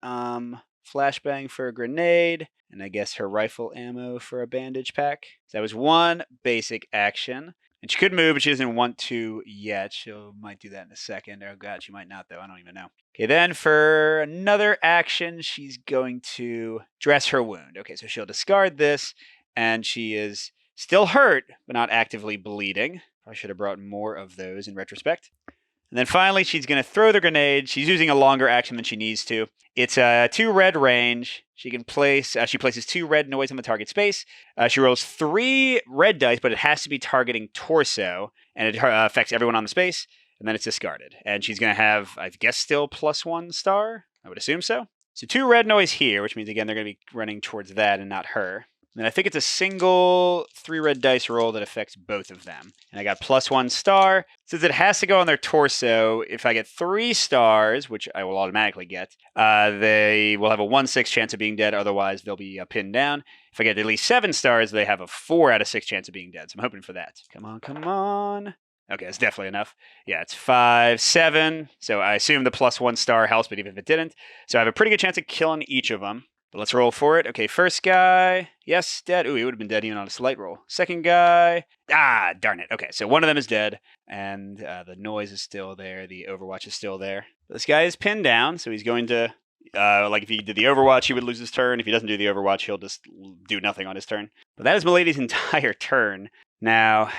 flashbang for a grenade, and I guess her rifle ammo for a bandage pack. So that was 1 basic action. And she could move, but she doesn't want to yet. She might do that in a second. Oh, God, she might not, though. I don't even know. Okay, then for another action, she's going to dress her wound. Okay, so she'll discard this, and she is still hurt, but not actively bleeding. I should have brought more of those in retrospect. And then finally, she's going to throw the grenade. She's using a longer action than she needs to. It's a 2 red range. She can place. She places 2 red noise on the target space. She rolls 3 red dice, but it has to be targeting torso, and it affects everyone on the space. And then it's discarded. And she's going to have, I guess, still +1 star. I would assume so. So 2 red noise here, which means again they're going to be running towards that and not her. And I think it's a single 3 red dice roll that affects both of them. And I got +1 star. Since it has to go on their torso, if I get 3 stars, which I will automatically get, they will have a 1/6 chance of being dead. Otherwise, they'll be pinned down. If I get at least 7 stars, they have a 4 out of 6 chance of being dead. So I'm hoping for that. Come on, come on. Okay, that's definitely enough. Yeah, it's 5, 7. So I assume the +1 star helps, but even if it didn't. So I have a pretty good chance of killing each of them. But let's roll for it. Okay, first guy. Yes, dead. Ooh, he would have been dead even on a slight roll. Second guy. Ah, darn it. Okay, so one of them is dead. And the noise is still there. The Overwatch is still there. This guy is pinned down, so he's going to... like if he did the Overwatch, he would lose his turn. If he doesn't do the Overwatch, he'll just do nothing on his turn. But that is Milady's entire turn. Now...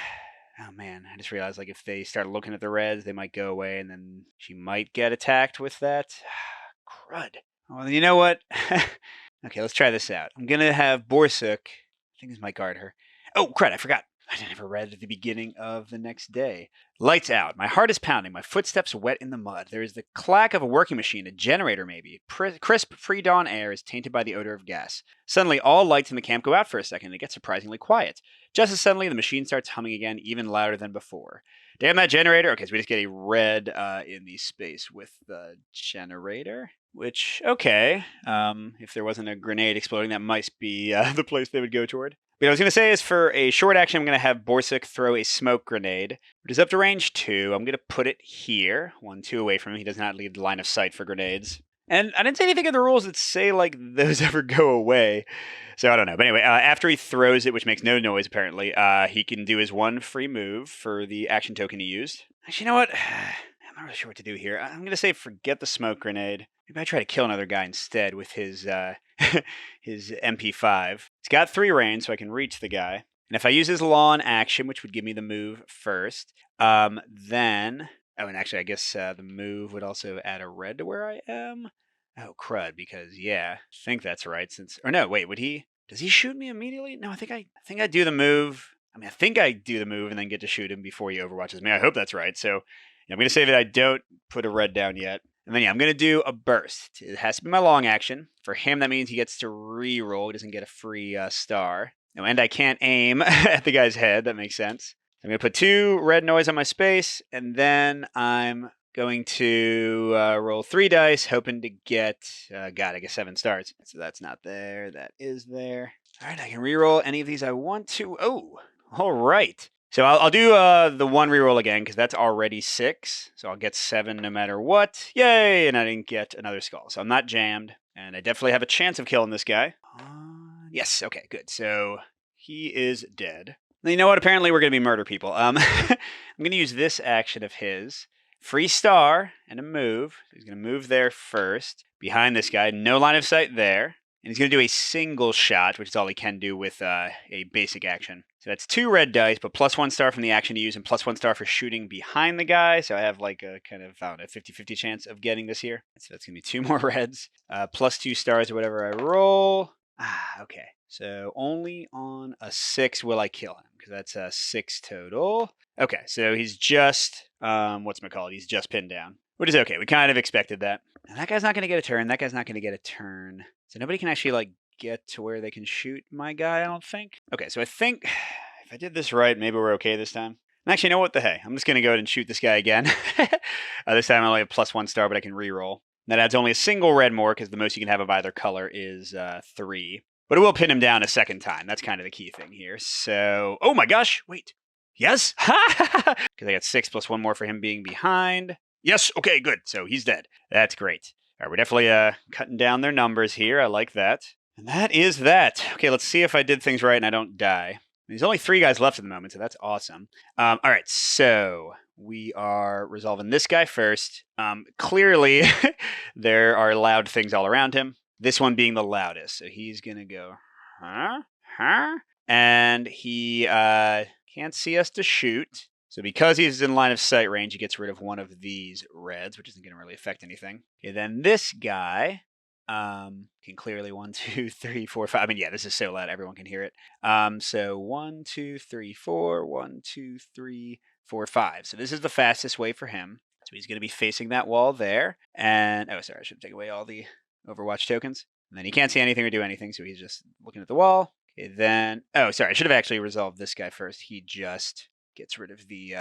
Oh man, I just realized like if they start looking at the reds, they might go away and then she might get attacked with that. Crud. Well, you know what? Okay, let's try this out. I'm going to have Borsuk. I think this might guard her. Oh, crud, I forgot. I never read at the beginning of the next day. Lights out. My heart is pounding. My footsteps wet in the mud. There is the clack of a working machine, a generator maybe. Crisp pre-dawn air is tainted by the odor of gas. Suddenly, all lights in the camp go out for a second and it gets surprisingly quiet. Just as suddenly, the machine starts humming again, even louder than before. Damn that generator. Okay, so we just get a red in the space with the generator. Which, okay, if there wasn't a grenade exploding, that might be the place they would go toward. What I was going to say is for a short action, I'm going to have Borsuk throw a smoke grenade, which is up to range 2. I'm going to put it here, 1, 2 away from him. He does not leave the line of sight for grenades. And I didn't see anything in the rules that say, like, those ever go away. So I don't know. But anyway, after he throws it, which makes no noise apparently, he can do his one free move for the action token he used. Actually, you know what? I'm not really sure what to do here. I'm going to say forget the smoke grenade. Maybe I try to kill another guy instead with his his MP5. He's got 3 range, so I can reach the guy. And if I use his lawn action, which would give me the move first, then... Oh, and actually, I guess the move would also add a red to where I am. Oh, crud, because, yeah, I think that's right, since... Or no, wait, would he... Does he shoot me immediately? No, I think I do the move. I mean, I think I do the move and then get to shoot him before he overwatches me. I hope that's right. So I'm going to say that I don't put a red down yet. And then, yeah, I'm going to do a burst. It has to be my long action. For him, that means he gets to re-roll. He doesn't get a free star. No, and I can't aim at the guy's head. That makes sense. I'm going to put 2 red noise on my space, and then I'm going to roll 3 dice, hoping to get, God, I guess 7 stars. So that's not there. That is there. All right, I can reroll any of these I want to. Oh, all right. So I'll do the 1 reroll again, because that's already 6. So I'll get 7 no matter what. Yay! And I didn't get another skull. So I'm not jammed, and I definitely have a chance of killing this guy. Yes, okay, good. So he is dead. You know what? Apparently we're going to be murder people. I'm going to use this action of his. Free star and a move. So he's going to move there first. Behind this guy. No line of sight there. And he's going to do a single shot, which is all he can do with a basic action. So that's 2 red dice, but plus 1 star from the action to use and plus 1 star for shooting behind the guy. So I have like a kind of, I don't know, 50-50 chance of getting this here. So that's going to be 2 more reds. Plus 2 stars or whatever I roll. Okay. So only on a 6 will I kill him, because that's a 6 total. Okay, so he's just, whatchamacallit, he's just pinned down, which is okay. We kind of expected that. And that guy's not going to get a turn. That guy's not going to get a turn. So nobody can actually, like, get to where they can shoot my guy, I don't think. Okay, so I think if I did this right, maybe we're okay this time. And actually, you know what the hey? I'm just going to go ahead and shoot this guy again. This time I only have plus 1 star, but I can reroll. That adds only a single red more, because the most you can have of either color is 3. But it will pin him down a second time. That's kind of the key thing here. So, oh my gosh, wait. Yes? Because I got 6 plus 1 more for him being behind. Yes, okay, good. So he's dead. That's great. All right, we're definitely cutting down their numbers here. I like that. And that is that. Okay, let's see if I did things right and I don't die. There's only 3 guys left at the moment, so that's awesome. All right, so we are resolving this guy first. Clearly, there are loud things all around him. This one being the loudest. So he's going to go, huh? And he can't see us to shoot. So because he's in line of sight range, he gets rid of one of these reds, which isn't going to really affect anything. Okay, then this guy can clearly 1, 2, 3, 4, 5. I mean, yeah, this is so loud, everyone can hear it. So 1, 2, 3, 4, 1, 2, 3, 4, 5. So this is the fastest way for him. So he's going to be facing that wall there. And, oh, sorry, I should take away all the Overwatch tokens. And then he can't see anything or do anything, so he's just looking at the wall. Okay, then... Oh, sorry, I should have actually resolved this guy first. He just gets rid of the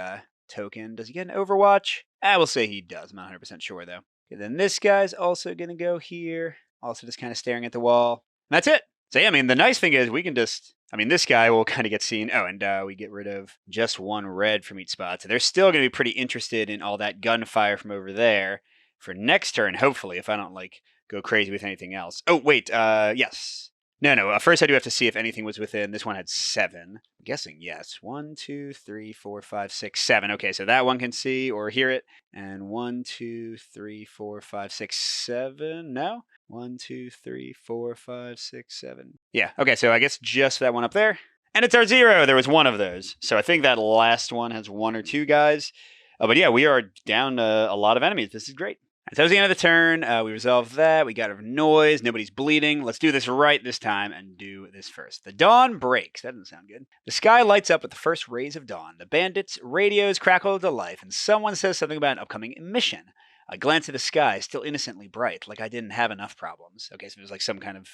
token. Does he get an Overwatch? We'll say he does. I'm not 100% sure, though. Okay, then this guy's also going to go here. Also just kind of staring at the wall. And that's it. So, yeah, I mean, the nice thing is we can just... I mean, this guy will kind of get seen. Oh, and we get rid of just 1 red from each spot. So they're still going to be pretty interested in all that gunfire from over there for next turn, hopefully, if I don't, like... go crazy with anything else. Oh, wait, yes. No, first I do have to see if anything was within. This one had 7. I'm guessing yes. 1, 2, 3, 4, 5, 6, 7. Okay, so that one can see or hear it. And 1, 2, 3, 4, 5, 6, 7. No? 1, 2, 3, 4, 5, 6, 7. Yeah, okay, so I guess just that one up there. And it's our 0. There was 1 of those. So I think that last one has 1 or 2 guys. But yeah, we are down a lot of enemies. This is great. So that was the end of the turn. We resolved that. We got rid of noise. Nobody's bleeding. Let's do this right this time and do this first. The dawn breaks. That doesn't sound good. The sky lights up with the first rays of dawn. The bandits' radios crackle to life, and someone says something about an upcoming mission. I glance at the sky, still innocently bright, like I didn't have enough problems. Okay, so there's like some kind of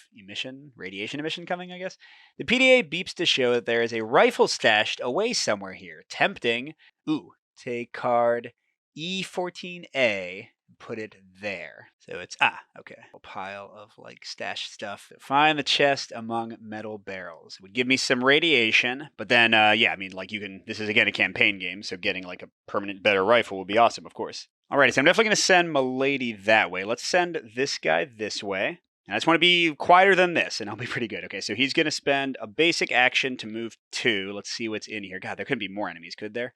radiation emission coming, I guess. The PDA beeps to show that there is a rifle stashed away somewhere here. Tempting. Ooh, take card E14A. put it there. So it's, okay. A pile of like stash stuff. Find the chest among metal barrels. It would give me some radiation, but then, yeah, I mean, like you can, this is again a campaign game, so getting like a permanent better rifle would be awesome, of course. Alrighty, so I'm definitely going to send Milady that way. Let's send this guy this way. And I just want to be quieter than this, and I'll be pretty good. Okay, so he's going to spend a basic action to move 2. Let's see what's in here. God, there couldn't be more enemies, could there?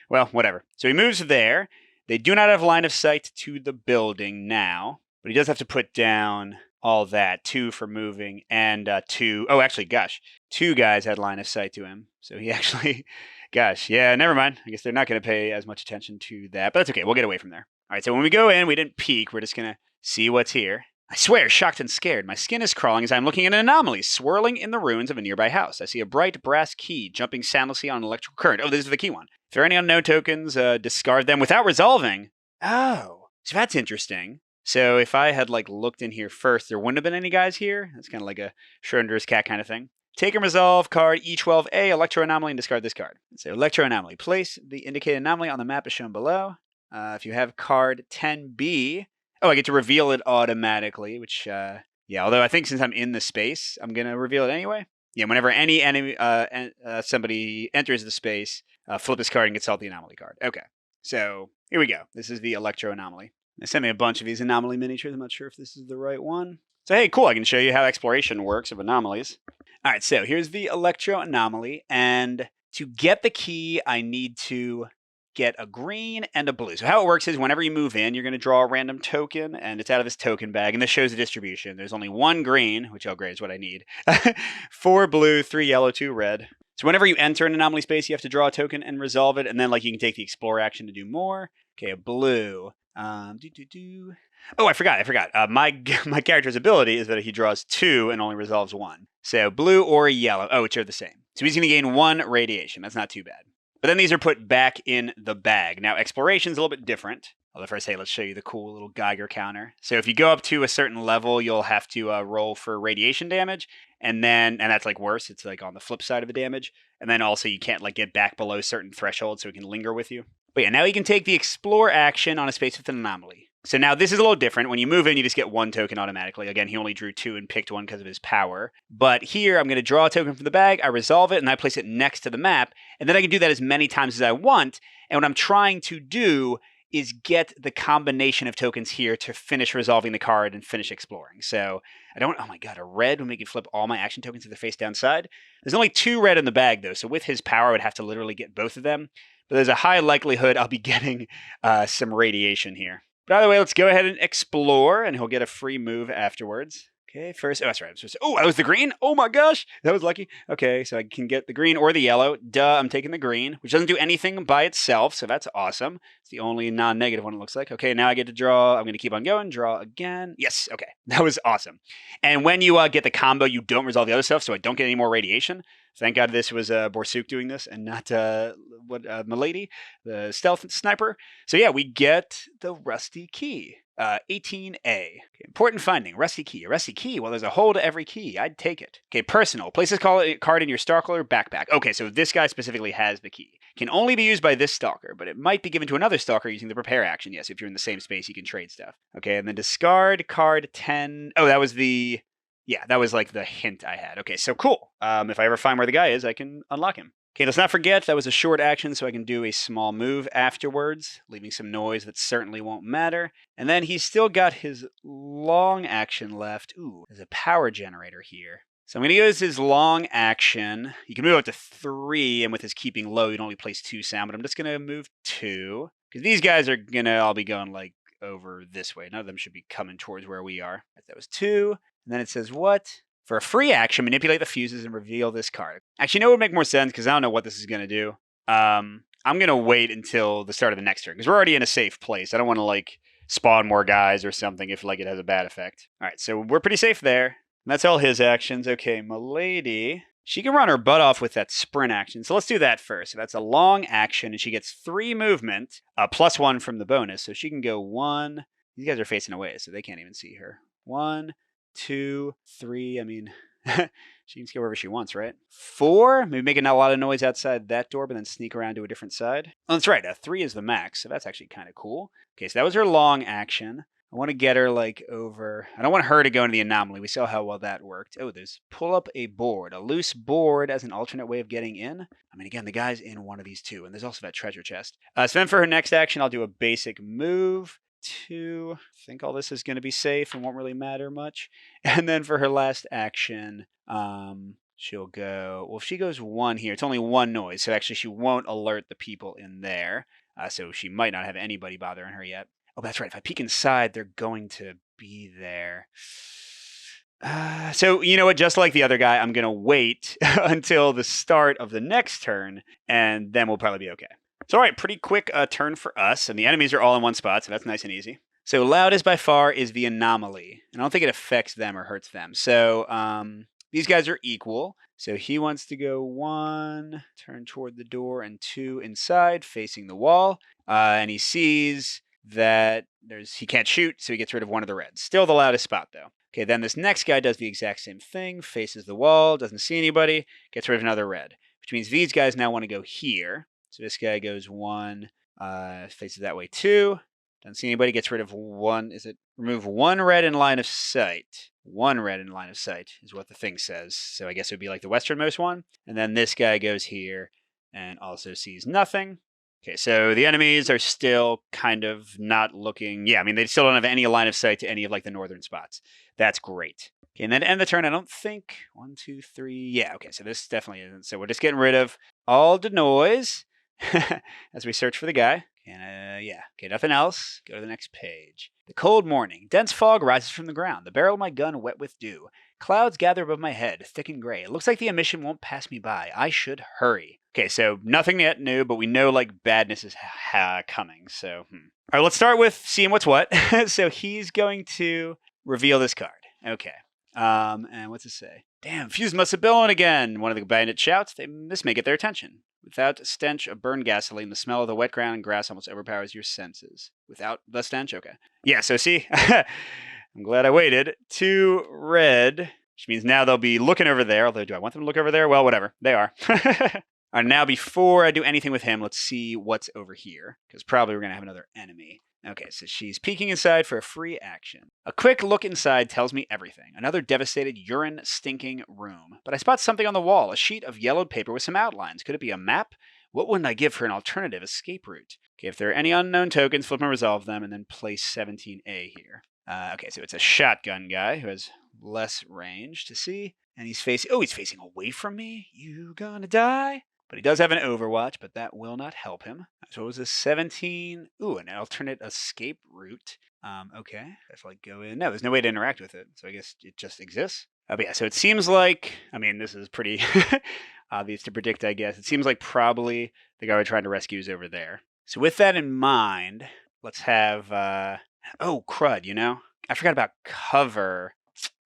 Well, whatever. So he moves there. They do not have line of sight to the building now, but he does have to put down all that. 2 for moving, and 2... Oh, actually, gosh. 2 guys had line of sight to him. So he actually... Gosh, yeah, never mind. I guess they're not going to pay as much attention to that, but that's okay. We'll get away from there. All right, so when we go in, we didn't peek. We're just going to see what's here. I swear, shocked and scared, my skin is crawling as I'm looking at an anomaly swirling in the ruins of a nearby house. I see a bright brass key jumping soundlessly on an electrical current. Oh, this is the key one. If there are any unknown tokens, discard them without resolving. Oh, so that's interesting. So if I had like looked in here first, there wouldn't have been any guys here. That's kind of like a Schrodinger's cat kind of thing. Take and resolve card E12A, Electro Anomaly, and discard this card. So Electro Anomaly. Place the indicated anomaly on the map as shown below. If you have card 10B, I get to reveal it automatically, which, yeah, although I think since I'm in the space, I'm going to reveal it anyway. Yeah, whenever any enemy, somebody enters the space, flip this card and get the anomaly card. Okay, so here we go. This is the Electro Anomaly. They sent me a bunch of these anomaly miniatures. I'm not sure if this is the right one. So hey, cool, I can show you how exploration works of anomalies. All right, so here's the Electro Anomaly, and to get the key, I need to get a green and a blue. So how it works is whenever you move in, you're going to draw a random token, and it's out of this token bag, and this shows the distribution. There's only 1 green, which, oh great, is what I need. 4 blue, 3 yellow, 2 red. So whenever you enter an anomaly space, you have to draw a token and resolve it, and then like you can take the explore action to do more. Okay, a blue. Oh, I forgot. My character's ability is that he draws 2 and only resolves 1. So blue or yellow. Oh, which are the same. So he's going to gain 1 radiation. That's not too bad. But then these are put back in the bag. Now, exploration's a little bit different. Although first, hey, let's show you the cool little Geiger counter. So if you go up to a certain level, you'll have to roll for radiation damage. And that's like worse. It's like on the flip side of the damage. And then also you can't like get back below certain thresholds so it can linger with you. But yeah, now you can take the explore action on a space with an anomaly. So now this is a little different. When you move in, you just get 1 token automatically. Again, he only drew 2 and picked 1 because of his power. But here, I'm going to draw a token from the bag, I resolve it, and I place it next to the map. And then I can do that as many times as I want. And what I'm trying to do is get the combination of tokens here to finish resolving the card and finish exploring. So I don't, oh my god, a red would make you flip all my action tokens to the face down side. There's only 2 red in the bag, though. So with his power, I would have to literally get both of them. But there's a high likelihood I'll be getting some radiation here. But either way, let's go ahead and explore, and he'll get a free move afterwards. Okay, first, oh, that's right. Oh, that was the green? Oh my gosh, that was lucky. Okay, so I can get the green or the yellow. Duh, I'm taking the green, which doesn't do anything by itself, so that's awesome. It's the only non-negative one it looks like. Okay, now I get to draw. I'm going to keep on going. Draw again. Yes, okay, that was awesome. And when you get the combo, you don't resolve the other stuff, so I don't get any more radiation. Thank God this was Borsuk doing this and not Milady, the stealth sniper. So yeah, we get the rusty key. 18A. Okay, important finding. Rusty key. A rusty key? Well, there's a hole to every key. I'd take it. Okay, personal. Place this card in your Stalker backpack. Okay, so this guy specifically has the key. Can only be used by this Stalker, but it might be given to another Stalker using the prepare action. Yes, if you're in the same space, you can trade stuff. Okay, and then discard card 10. Oh, that was the... Yeah, that was like the hint I had. Okay, so cool. If I ever find where the guy is, I can unlock him. Okay, let's not forget that was a short action, so I can do a small move afterwards, leaving some noise that certainly won't matter. And then he's still got his long action left. Ooh, there's a power generator here. So I'm going to use his long action. You can move up to 3, and with his keeping low, you can only place 2 sound, but I'm just going to move 2. Because these guys are going to all be going like over this way. None of them should be coming towards where we are. That was 2. And then it says what? For a free action, manipulate the fuses and reveal this card. Actually, no, it would make more sense because I don't know what this is going to do. I'm going to wait until the start of the next turn because we're already in a safe place. I don't want to like spawn more guys or something if like it has a bad effect. All right, so we're pretty safe there. And that's all his actions. Okay, Milady. She can run her butt off with that sprint action. So let's do that first. So that's a long action and she gets 3 movement, plus 1 from the bonus. So she can go 1. These guys are facing away, so they can't even see her. 1, 2, 3. I mean, She can go wherever she wants, right? 4, maybe making a lot of noise outside that door, but then sneak around to a different side. Oh, that's right. 3 is the max, so that's actually kind of cool. Okay, so that was her long action. I want to get her like over. I don't want her to go into the anomaly. We saw how well that worked. Oh, there's pull up a board. A loose board as an alternate way of getting in. I mean, again, the guy's in one of these two, and there's also that treasure chest. So then for her next action, I'll do a basic move. 2. I think all this is going to be safe and won't really matter much. And then for her last action, she'll go. Well, if she goes 1 here, it's only 1 noise, so actually she won't alert the people in there. So she might not have anybody bothering her yet. Oh, that's right. If I peek inside, they're going to be there. So, you know what? Just like the other guy, I'm going to wait until the start of the next turn, and then we'll probably be okay. So, all right, pretty quick turn for us, and the enemies are all in one spot, so that's nice and easy. So, loudest by far is the anomaly, and I don't think it affects them or hurts them. So, these guys are equal. So he wants to go 1, turn toward the door, and 2 inside, facing the wall. And he sees that he can't shoot, so he gets rid of 1 of the reds. Still the loudest spot, though. Okay, then this next guy does the exact same thing, faces the wall, doesn't see anybody, gets rid of another red. Which means these guys now want to go here. So this guy goes 1, faces that way 2. Doesn't see anybody, gets rid of 1. Remove 1 red in line of sight? 1 red in line of sight is what the thing says. So I guess it would be like the westernmost one. And then this guy goes here and also sees nothing. Okay, so the enemies are still kind of not looking. Yeah, I mean, they still don't have any line of sight to any of like the northern spots. That's great. Okay, and then end the turn. I don't think 1, 2, 3. Yeah, okay, so this definitely isn't. So we're just getting rid of all the noise as we search for the guy. And yeah, okay, nothing else. Go to the next page. The cold morning. Dense fog rises from the ground. The barrel of my gun wet with dew. Clouds gather above my head, thick and gray. It looks like the emission won't pass me by. I should hurry. Okay, so nothing yet new, but we know like badness is coming. So, all right, let's start with seeing what's what. So he's going to reveal this card. Okay. And what's it say? Damn, fuse must have blown again. One of the bandits shouts. This may get their attention. Without stench of burned gasoline, the smell of the wet ground and grass almost overpowers your senses. Without the stench? Okay. Yeah, so see, I'm glad I waited. 2 red, which means now they'll be looking over there. Although, do I want them to look over there? Well, whatever. They are. All right, now before I do anything with him, let's see what's over here. Because probably we're going to have another enemy. Okay, so she's peeking inside for a free action. A quick look inside tells me everything. Another devastated, urine-stinking room. But I spot something on the wall, a sheet of yellowed paper with some outlines. Could it be a map? What wouldn't I give for an alternative escape route? Okay, if there are any unknown tokens, flip and resolve them, and then place 17A here. Okay, so it's a shotgun guy who has less range to see. And he's facing away from me? You gonna die? But he does have an Overwatch, but that will not help him. So it was a 17. Ooh, an alternate escape route. Okay. I have to like go in. No, there's no way to interact with it. So I guess it just exists. But yeah, so it seems like, I mean, this is pretty obvious to predict, I guess. It seems like probably the guy we're trying to rescue is over there. So with that in mind, let's have, oh, crud, you know? I forgot about cover.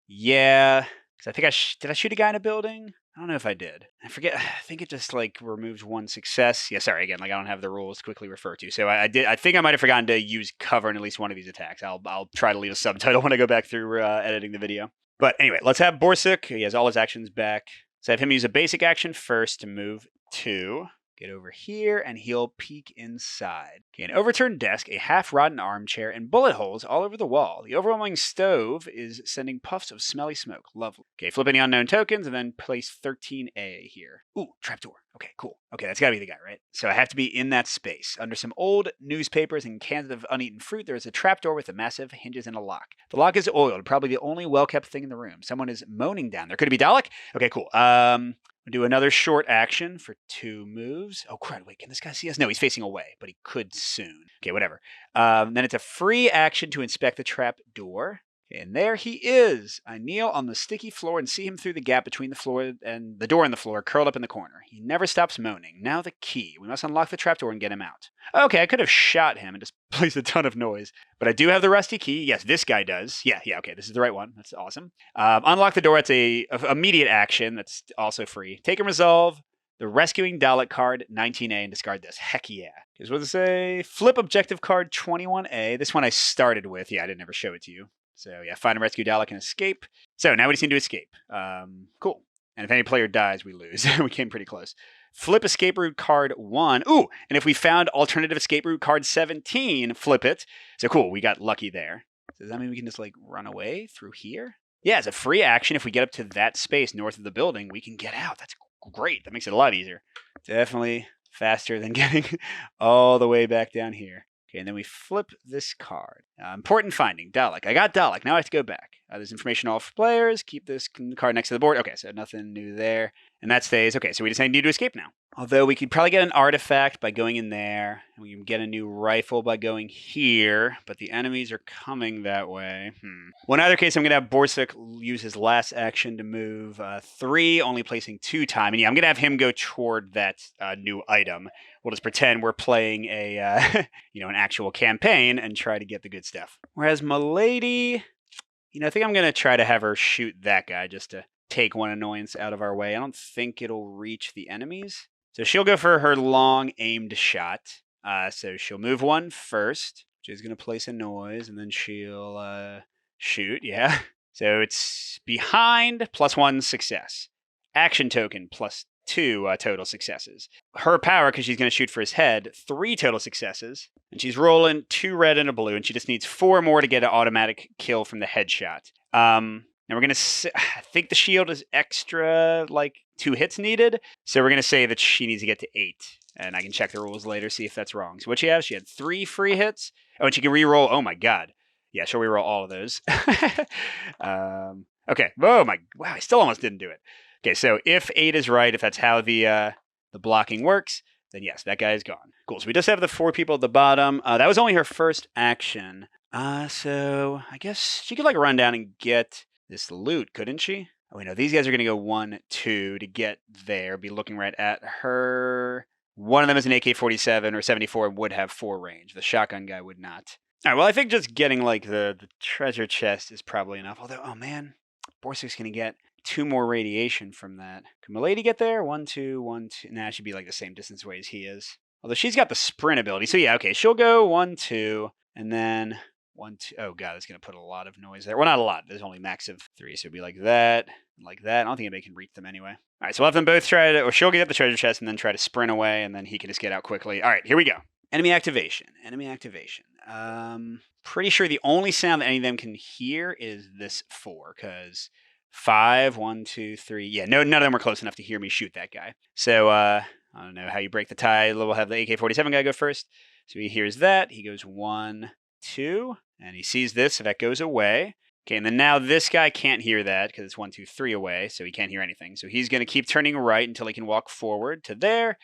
Yeah. Because I think did I shoot a guy in a building? I don't know if I did. I forget. I think it just like removes 1 success. Yeah, sorry. Again, like I don't have the rules to quickly refer to. So I did. I think I might have forgotten to use cover in at least one of these attacks. I'll try to leave a subtitle when I go back through editing the video. But anyway, let's have Borsuk. He has all his actions back. So I have him use a basic action first to move 2. Get over here, and he'll peek inside. Okay, an overturned desk, a half-rotten armchair, and bullet holes all over the wall. The overwhelming stove is sending puffs of smelly smoke. Lovely. Okay, flip any unknown tokens, and then place 13A here. Ooh, trapdoor. Okay, cool. Okay, that's gotta be the guy, right? So I have to be in that space. Under some old newspapers and cans of uneaten fruit, there is a trapdoor with a massive hinges and a lock. The lock is oiled, probably the only well-kept thing in the room. Someone is moaning down there. Could it be Dalek? Okay, cool. We'll do another short action for 2 moves. Oh, crud. Wait, can this guy see us? No, he's facing away, but he could soon. Okay, whatever. Then it's a free action to inspect the trap door. And there he is. I kneel on the sticky floor and see him through the gap between the floor and the door and the floor, curled up in the corner. He never stops moaning. Now the key. We must unlock the trapdoor and get him out. Okay, I could have shot him and just placed a ton of noise. But I do have the rusty key. Yes, this guy does. Yeah, okay, this is the right one. That's awesome. Unlock the door. It's a immediate action that's also free. Take and resolve the rescuing Dalek card 19A and discard this. Heck yeah. Because what does it say? Flip objective card 21A. This one I started with. Yeah, I didn't ever show it to you. So yeah, find and rescue Dalek and escape. So now we just need to escape. Cool. And if any player dies, we lose. We came pretty close. Flip escape route card 1. Ooh, and if we found alternative escape route card 17, flip it. So cool, we got lucky there. So does that mean we can just like run away through here? Yeah, it's a free action. If we get up to that space north of the building, we can get out. That's great. That makes it a lot easier. Definitely faster than getting all the way back down here. Okay, and then we flip this card. Important finding, Dalek. I got Dalek. Now I have to go back. There's information all for players. Keep this card next to the board. Okay, so nothing new there. And that stays. Okay, so we just need to escape now. Although we could probably get an artifact by going in there. And we can get a new rifle by going here. But the enemies are coming that way. Well, in either case, I'm going to have Borsuk use his last action to move 3, only placing 2 time. And yeah, I'm going to have him go toward that new item. We'll just pretend we're playing a, an actual campaign and try to get the good stuff. Whereas Milady, I think I'm going to try to have her shoot that guy just to take one annoyance out of our way. I don't think it'll reach the enemies. So she'll go for her long aimed shot. So she'll move 1 first, which is going to place a noise, and then she'll shoot, yeah. So it's behind, +1 success. Action token, +2 total successes. Her power, because she's going to shoot for his head, 3 total successes. And she's rolling 2 red and a blue, and she just needs 4 more to get an automatic kill from the headshot. Now we're going to, I think the shield is extra, 2 hits needed. So we're going to say that she needs to get to 8. And I can check the rules later, see if that's wrong. So what she has, she had 3 free hits. Oh, and she can re-roll, oh my god. Yeah, she'll re-roll all of those. Okay, wow, I still almost didn't do it. Okay, so if 8 is right, if that's how the blocking works, then yes, that guy is gone. Cool, so we just have the 4 people at the bottom. That was only her first action. So I guess she could run down and get this loot, couldn't she? Oh, wait, no, these guys are going to go 1, 2 to get there. Be looking right at her. One of them is an AK-47 or 74 and would have 4 range. The shotgun guy would not. All right, well, I think just getting the treasure chest is probably enough. Although, oh man, Borsuk's going to get 2 more radiation from that. Can Milady get there? 1, 2, 1, 2. Nah, she'd be the same distance away as he is. Although she's got the sprint ability. So yeah, okay, she'll go 1, 2, and then 1, 2. Oh god, that's going to put a lot of noise there. Well, not a lot. There's only max of 3, so it'd be like that, like that. I don't think anybody can reach them anyway. All right, so we'll have them both try to, or she'll get the treasure chest and then try to sprint away, and then he can just get out quickly. All right, here we go. Enemy activation. Enemy activation. Pretty sure the only sound that any of them can hear is this 4, because 5, 1, 2, 3. Yeah, no, none of them were close enough to hear me shoot that guy. So I don't know how you break the tie. We'll have the AK-47 guy go first. So he hears that. He goes 1, 2, and he sees this, so that goes away. Okay, and then now this guy can't hear that because it's 1, 2, 3 away, so he can't hear anything. So he's going to keep turning right until he can walk forward to there,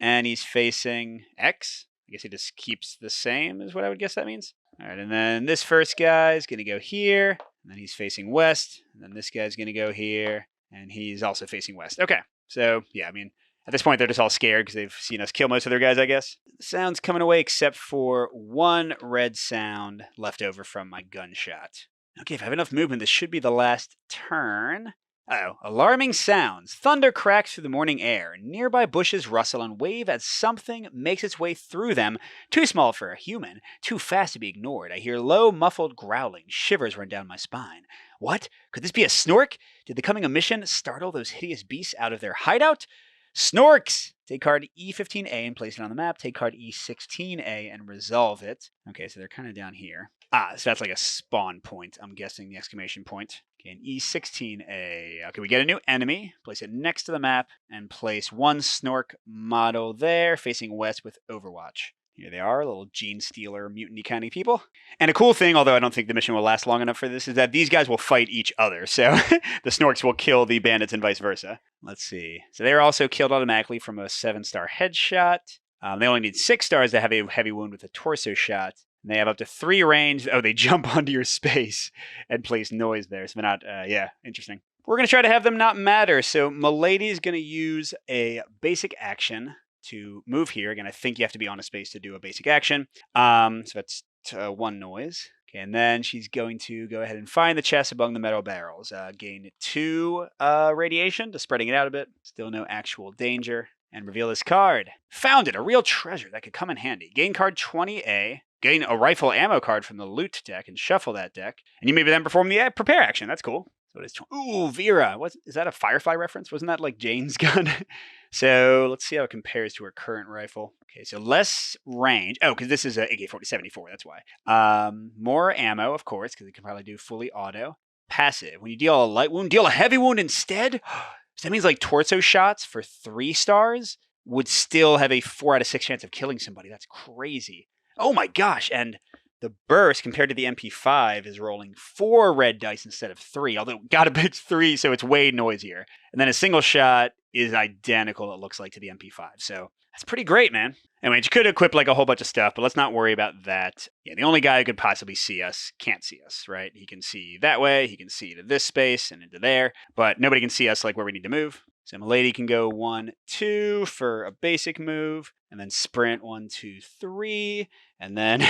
and he's facing X. I guess he just keeps the same is what I would guess that means. All right, and then this first guy is going to go here, and then he's facing west, and then this guy's going to go here, and he's also facing west. Okay, so yeah, I mean, at this point, they're just all scared because they've seen us kill most of their guys, I guess. The sound's coming away except for 1 red sound left over from my gunshot. Okay, if I have enough movement, this should be the last turn. Uh-oh. Alarming sounds. Thunder cracks through the morning air. Nearby bushes rustle and wave as something makes its way through them. Too small for a human, too fast to be ignored. I hear low, muffled growling. Shivers run down my spine. What? Could this be a snork? Did the coming emission startle those hideous beasts out of their hideout? Snorks! Take card E15A and place it on the map. Take card E16A and resolve it. Okay, so they're kind of down here. So that's like a spawn point, I'm guessing, the exclamation point. Okay, and E16A. Okay, we get a new enemy. Place it next to the map and place 1 Snork model there, facing west with Overwatch. Here they are, little gene stealer, mutant-y kind of people. And a cool thing, although I don't think the mission will last long enough for this, is that these guys will fight each other. So the Snorks will kill the bandits and vice versa. Let's see. So they're also killed automatically from a 7-star headshot. They only need 6 stars to have a heavy wound with a torso shot. And they have up to 3 range. Oh, they jump onto your space and place noise there. So they're not, yeah, interesting. We're going to try to have them not matter. So Milady's going to use a basic action to move here. Again, I think you have to be on a space to do a basic action. So that's 1 noise. Okay, and then she's going to go ahead and find the chest among the metal barrels. Gain 2 radiation, just spreading it out a bit. Still no actual danger. And reveal this card. Found it, a real treasure that could come in handy. Gain card 20A. gain a rifle ammo card from the loot deck and shuffle that deck. And you may then perform the prepare action. That's cool. So it's ooh, Vera. Is that a Firefly reference? Wasn't that like Jane's gun? So let's see how it compares to her current rifle. Okay, so less range. Oh, because this is a AK-47-74. That's why. More ammo, of course, because it can probably do fully auto. Passive. When you deal a light wound, deal a heavy wound instead. So that means like torso shots for 3 stars would still have a 4 out of 6 chance of killing somebody. That's crazy. Oh my gosh. And the burst compared to the MP5 is rolling 4 red dice instead of 3, although gotta pitch 3, so it's way noisier. And then a single shot is identical, it looks like, to the MP5. So that's pretty great, man. Anyway, you could equip like a whole bunch of stuff, but let's not worry about that. Yeah, the only guy who could possibly see us can't see us, right? He can see that way, he can see to this space and into there, but nobody can see us like where we need to move. So Milady can go 1, 2 for a basic move, and then sprint 1, 2, 3, and then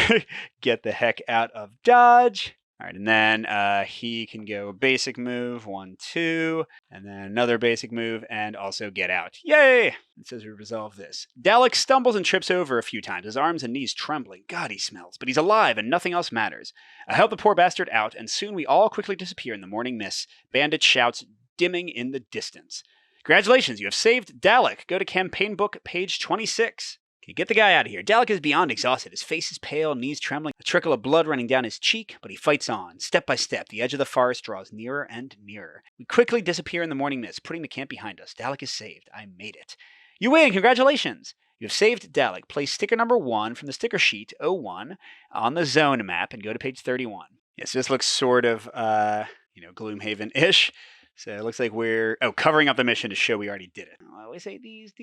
get the heck out of dodge. All right, and then he can go a basic move, 1, 2, and then another basic move, and also get out. Yay! It says we resolve this. S.T.A.L.K.E.R stumbles and trips over a few times, his arms and knees trembling. God, he smells, but he's alive, and nothing else matters. I help the poor bastard out, and soon we all quickly disappear in the morning mist. Bandit shouts dimming in the distance. Congratulations, you have saved S.T.A.L.K.E.R. Go to campaign book, page 26. Okay, get the guy out of here. S.T.A.L.K.E.R is beyond exhausted. His face is pale, knees trembling, a trickle of blood running down his cheek, but he fights on. Step by step, the edge of the forest draws nearer and nearer. We quickly disappear in the morning mist, putting the camp behind us. S.T.A.L.K.E.R is saved. I made it. You win! Congratulations! You have saved S.T.A.L.K.E.R. Place sticker number 1 from the sticker sheet, 01, on the zone map and go to page 31. Yes, this looks sort of, Gloomhaven-ish. So it looks like we're covering up the mission to show we already did it. I always say these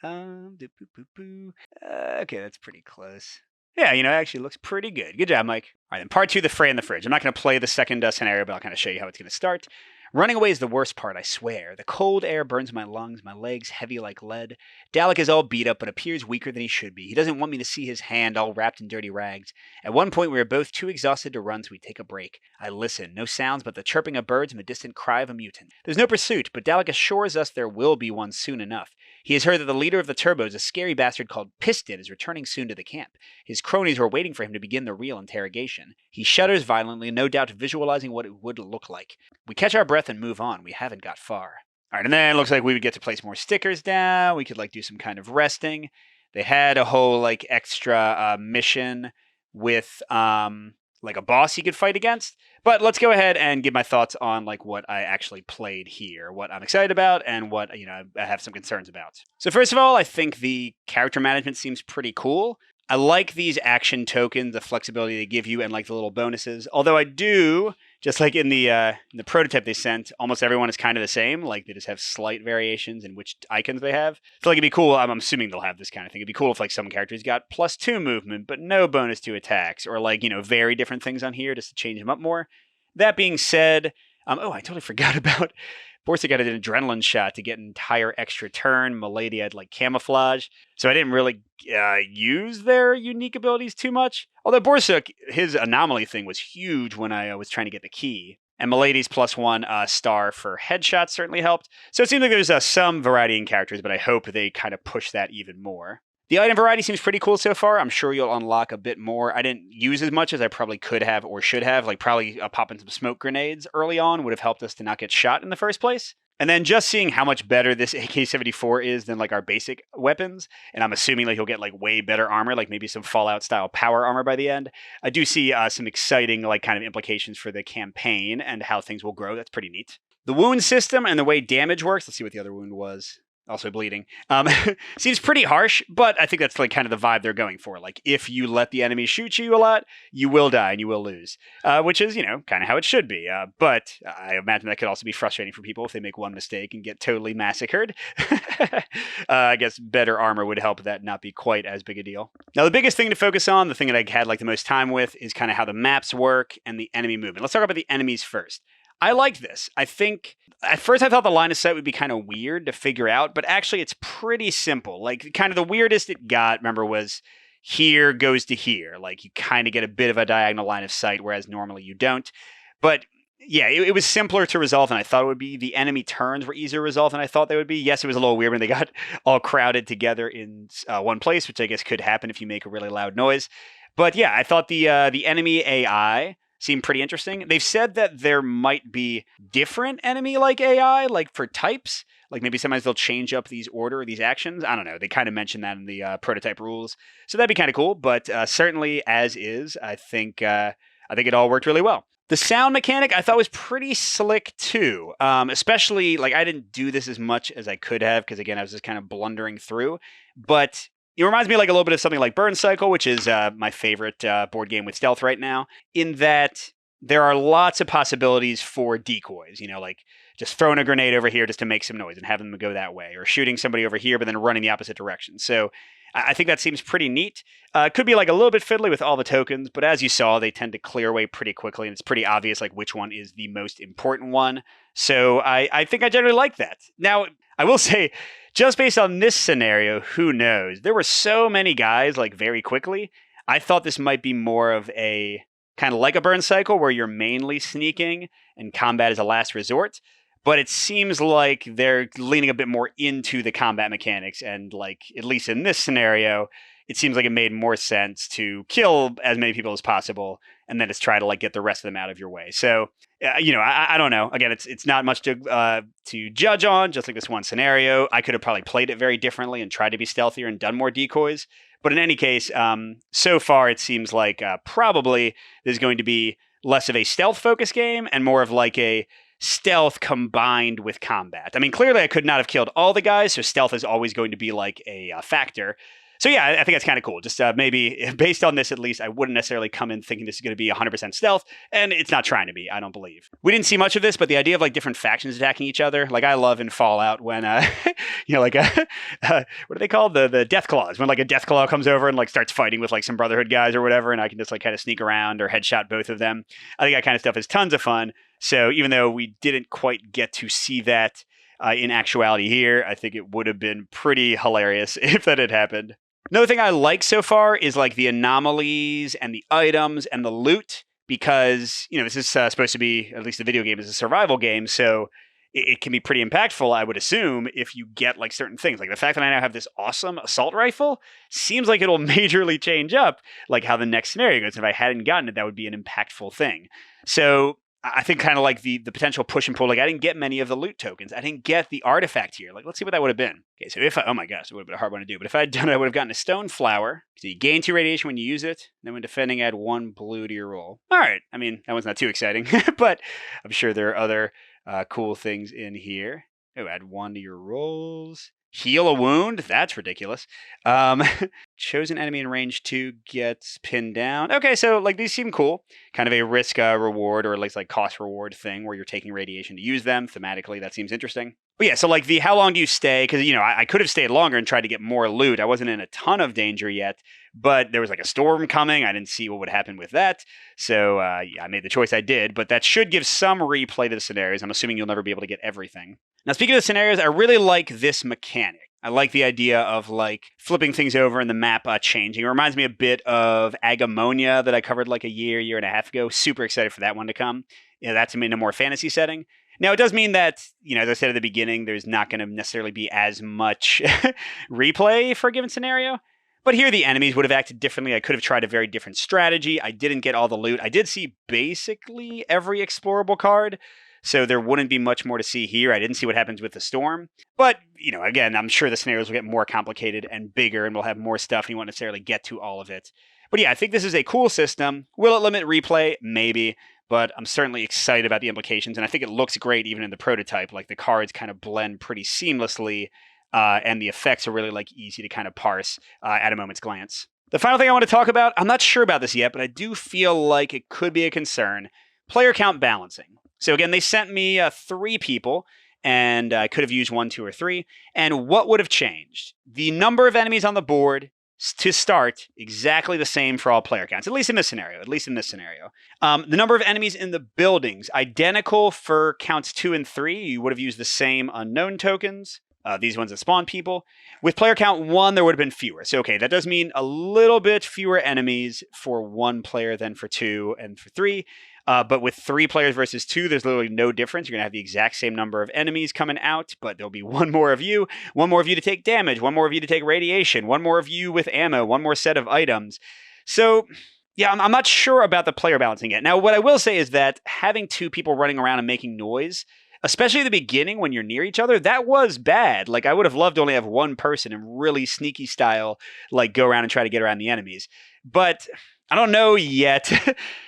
okay, that's pretty close. Yeah, it actually looks pretty good. Good job, Mike. All right, then part 2, the fray in the fridge. I'm not going to play the second scenario, but I'll kind of show you how it's going to start. Running away is the worst part, I swear. The cold air burns my lungs, my legs heavy like lead. S.T.A.L.K.E.R is all beat up, but appears weaker than he should be. He doesn't want me to see his hand all wrapped in dirty rags. At one point, we were both too exhausted to run, so we take a break. I listen. No sounds but the chirping of birds and the distant cry of a mutant. There's no pursuit, but S.T.A.L.K.E.R assures us there will be one soon enough. He has heard that the leader of the Turbos, a scary bastard called Piston, is returning soon to the camp. His cronies were waiting for him to begin the real interrogation. He shudders violently, no doubt visualizing what it would look like. We catch our breath and move on. We haven't got far. All right, and then it looks like we would get to place more stickers down. We could do some kind of resting. They had a whole extra mission with a boss you could fight against. But let's go ahead and give my thoughts on what I actually played here, what I'm excited about, and what I have some concerns about. So first of all, I think the character management seems pretty cool. I like these action tokens, the flexibility they give you, and the little bonuses. Although I do, just like in the prototype they sent, almost everyone is kind of the same. They just have slight variations in which icons they have. So it'd be cool. I'm assuming they'll have this kind of thing. It'd be cool if some characters got +2 movement, but no bonus to attacks, or very different things on here just to change them up more. That being said, I totally forgot about. Borsa got an adrenaline shot to get an entire extra turn. Milady had camouflage. So I didn't really use their unique abilities too much. Although Borsa, his anomaly thing was huge when I was trying to get the key. And Milady's +1 star for headshots certainly helped. So it seems like there's some variety in characters, but I hope they kind of push that even more. The item variety seems pretty cool so far. I'm sure you'll unlock a bit more. I didn't use as much as I probably could have or should have. Probably popping some smoke grenades early on would have helped us to not get shot in the first place. And then just seeing how much better this AK-74 is than our basic weapons, and I'm assuming he'll get way better armor, maybe some Fallout style power armor by the end. I do see some exciting kind of implications for the campaign and how things will grow. That's pretty neat. The wound system and the way damage works. Let's see what the other wound was. Also bleeding. Seems pretty harsh, but I think that's kind of the vibe they're going for. If you let the enemy shoot you a lot, you will die and you will lose, which is, kind of how it should be. But I imagine that could also be frustrating for people if they make one mistake and get totally massacred. I guess better armor would help that not be quite as big a deal. Now, the biggest thing to focus on, the thing that I had the most time with, is kind of how the maps work and the enemy movement. Let's talk about the enemies first. I liked this. I think at first I thought the line of sight would be kind of weird to figure out, but actually it's pretty simple. Kind of the weirdest it got, remember, was here goes to here. You kind of get a bit of a diagonal line of sight, whereas normally you don't. But Yeah, it was simpler to resolve than I thought it would be. The enemy turns were easier to resolve than I thought they would be. Yes, it was a little weird when they got all crowded together in one place, which I guess could happen if you make a really loud noise. But yeah, I thought the enemy AI seemed pretty interesting. They've said that there might be different enemy like AI, like for types. Like maybe sometimes they'll change up these these actions. I don't know. They kind of mentioned that in the prototype rules, so that'd be kind of cool. But certainly, as is, I think it all worked really well. The sound mechanic I thought was pretty slick too, especially like I didn't do this as much as I could have because again I was just kind of blundering through. But it reminds me like a little bit of something like Burn Cycle, which is my favorite board game with stealth right now. In that there are lots of possibilities for decoys. You know, like just throwing a grenade over here just to make some noise and having them go that way, or shooting somebody over here but then running the opposite direction. So I think that seems pretty neat. Could be like a little bit fiddly with all the tokens, but as you saw, they tend to clear away pretty quickly, and it's pretty obvious like which one is the most important one. So I think I generally like that. Now, I will say, just based on this scenario, who knows? There were so many guys like very quickly. I thought this might be more of a kind of like a burn cycle where you're mainly sneaking and combat is a last resort. But it seems like they're leaning a bit more into the combat mechanics. And like, at least in this scenario, it seems like it made more sense to kill as many people as possible and then just try to like get the rest of them out of your way. So, I don't know. Again, it's not much to judge on, just like this one scenario. I could have probably played it very differently and tried to be stealthier and done more decoys. But in any case, so far it seems like probably there's going to be less of a stealth focused game and more of like a stealth combined with combat. I mean, clearly I could not have killed all the guys, so stealth is always going to be like a factor. So yeah, I think that's kind of cool. Just maybe based on this, at least, I wouldn't necessarily come in thinking this is going to be 100% stealth, and it's not trying to be, I don't believe. We didn't see much of this, but the idea of like different factions attacking each other, like I love in Fallout when, like what are they called? The Death Claws. When like a Death Claw comes over and like starts fighting with like some Brotherhood guys or whatever, and I can just like kind of sneak around or headshot both of them. I think that kind of stuff is tons of fun. So even though we didn't quite get to see that in actuality here, I think it would have been pretty hilarious if that had happened. Another thing I like so far is like the anomalies and the items and the loot because, this is supposed to be, at least the video game is a survival game. So it can be pretty impactful, I would assume, if you get like certain things. Like the fact that I now have this awesome assault rifle seems like it'll majorly change up like how the next scenario goes. If I hadn't gotten it, that would be an impactful thing. So I think kind of like the potential push and pull. Like I didn't get many of the loot tokens. I didn't get the artifact here. Like let's see what that would have been. Okay, so oh my gosh, it would have been a hard one to do. But if I had done it, I would have gotten a stone flower. So you gain 2 radiation when you use it. Then when defending, add 1 blue to your roll. All right. I mean, that one's not too exciting, but I'm sure there are other cool things in here. Oh, add 1 to your rolls. Heal a wound? That's ridiculous. Chosen enemy in range 2 gets pinned down. Okay, so like these seem cool. Kind of a risk reward or at least like cost reward thing where you're taking radiation to use them. Thematically, that seems interesting. But yeah, so like the how long do you stay? Because, I could have stayed longer and tried to get more loot. I wasn't in a ton of danger yet, but there was like a storm coming. I didn't see what would happen with that. So yeah, I made the choice I did, but that should give some replay to the scenarios. I'm assuming you'll never be able to get everything. Now, speaking of the scenarios, I really like this mechanic. I like the idea of like flipping things over and the map changing. It reminds me a bit of Agamonia that I covered like a year and a half ago. Super excited for that one to come. That's in a more fantasy setting. Now, it does mean that, as I said at the beginning, there's not going to necessarily be as much replay for a given scenario. But here the enemies would have acted differently. I could have tried a very different strategy. I didn't get all the loot. I did see basically every explorable card. So there wouldn't be much more to see here. I didn't see what happens with the storm. But, again, I'm sure the scenarios will get more complicated and bigger and we'll have more stuff and you won't necessarily get to all of it. But yeah, I think this is a cool system. Will it limit replay? Maybe. But I'm certainly excited about the implications. And I think it looks great even in the prototype. Like the cards kind of blend pretty seamlessly. And the effects are really like easy to kind of parse at a moment's glance. The final thing I want to talk about, I'm not sure about this yet, but I do feel like it could be a concern. Player count balancing. So again, they sent me 3 people, and I could have used 1, 2, or 3. And what would have changed? The number of enemies on the board to start exactly the same for all player counts, at least in this scenario. The number of enemies in the buildings, identical for counts 2 and 3. You would have used the same unknown tokens. These ones that spawn people. With player count 1, there would have been fewer. So, okay, that does mean a little bit fewer enemies for 1 player than for 2 and for 3. But with 3 players versus 2, there's literally no difference. You're going to have the exact same number of enemies coming out, but there'll be one more of you to take damage, one more of you to take radiation, one more of you with ammo, one more set of items. So, yeah, I'm not sure about the player balancing yet. Now, what I will say is that having 2 people running around and making noise, especially at the beginning when you're near each other, that was bad. Like, I would have loved to only have one person and really sneaky style, like, go around and try to get around the enemies. But I don't know yet.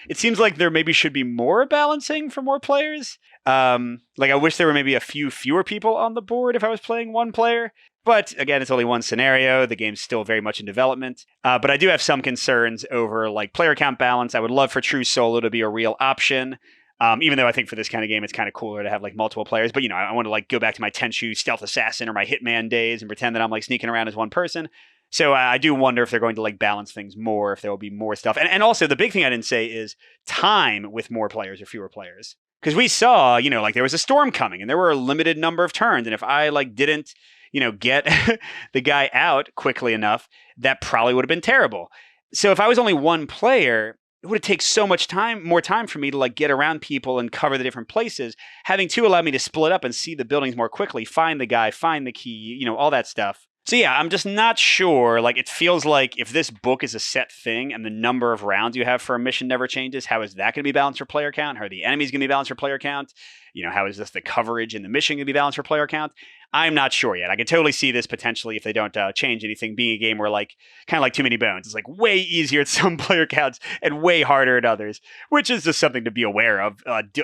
It seems like there maybe should be more balancing for more players. Like, I wish there were maybe a few fewer people on the board if I was playing one player. But again, it's only one scenario. The game's still very much in development. But I do have some concerns over like player count balance. I would love for true solo to be a real option. Even though I think for this kind of game, it's kind of cooler to have like multiple players. But, you know, I want to like go back to my Tenchu stealth assassin or my hitman days and pretend that I'm like sneaking around as one person. So I do wonder if they're going to like balance things more, if there will be more stuff. And also the big thing I didn't say is time with more players or fewer players. Because we saw, you know, like there was a storm coming and there were a limited number of turns. And if I like didn't, you know, get the guy out quickly enough, that probably would have been terrible. So if I was only one player, it would take so much more time for me to like get around people and cover the different places. Having 2 allowed me to split up and see the buildings more quickly, find the guy, find the key, you know, all that stuff. So yeah, I'm just not sure. Like, it feels like if this book is a set thing and the number of rounds you have for a mission never changes, how is that going to be balanced for player count? How are the enemies going to be balanced for player count? You know, how is this the coverage in the mission going to be balanced for player count? I'm not sure yet. I can totally see this potentially, if they don't change anything, being a game where like kind of like Too Many Bones. It's like way easier at some player counts and way harder at others, which is just something to be aware of.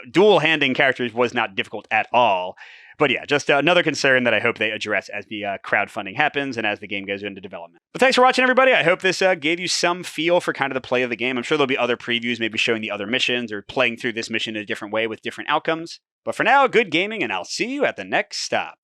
Dual handing characters was not difficult at all. But yeah, just another concern that I hope they address as the crowdfunding happens and as the game goes into development. But thanks for watching, everybody. I hope this gave you some feel for kind of the play of the game. I'm sure there'll be other previews, maybe showing the other missions or playing through this mission in a different way with different outcomes. But for now, good gaming, and I'll see you at the next stop.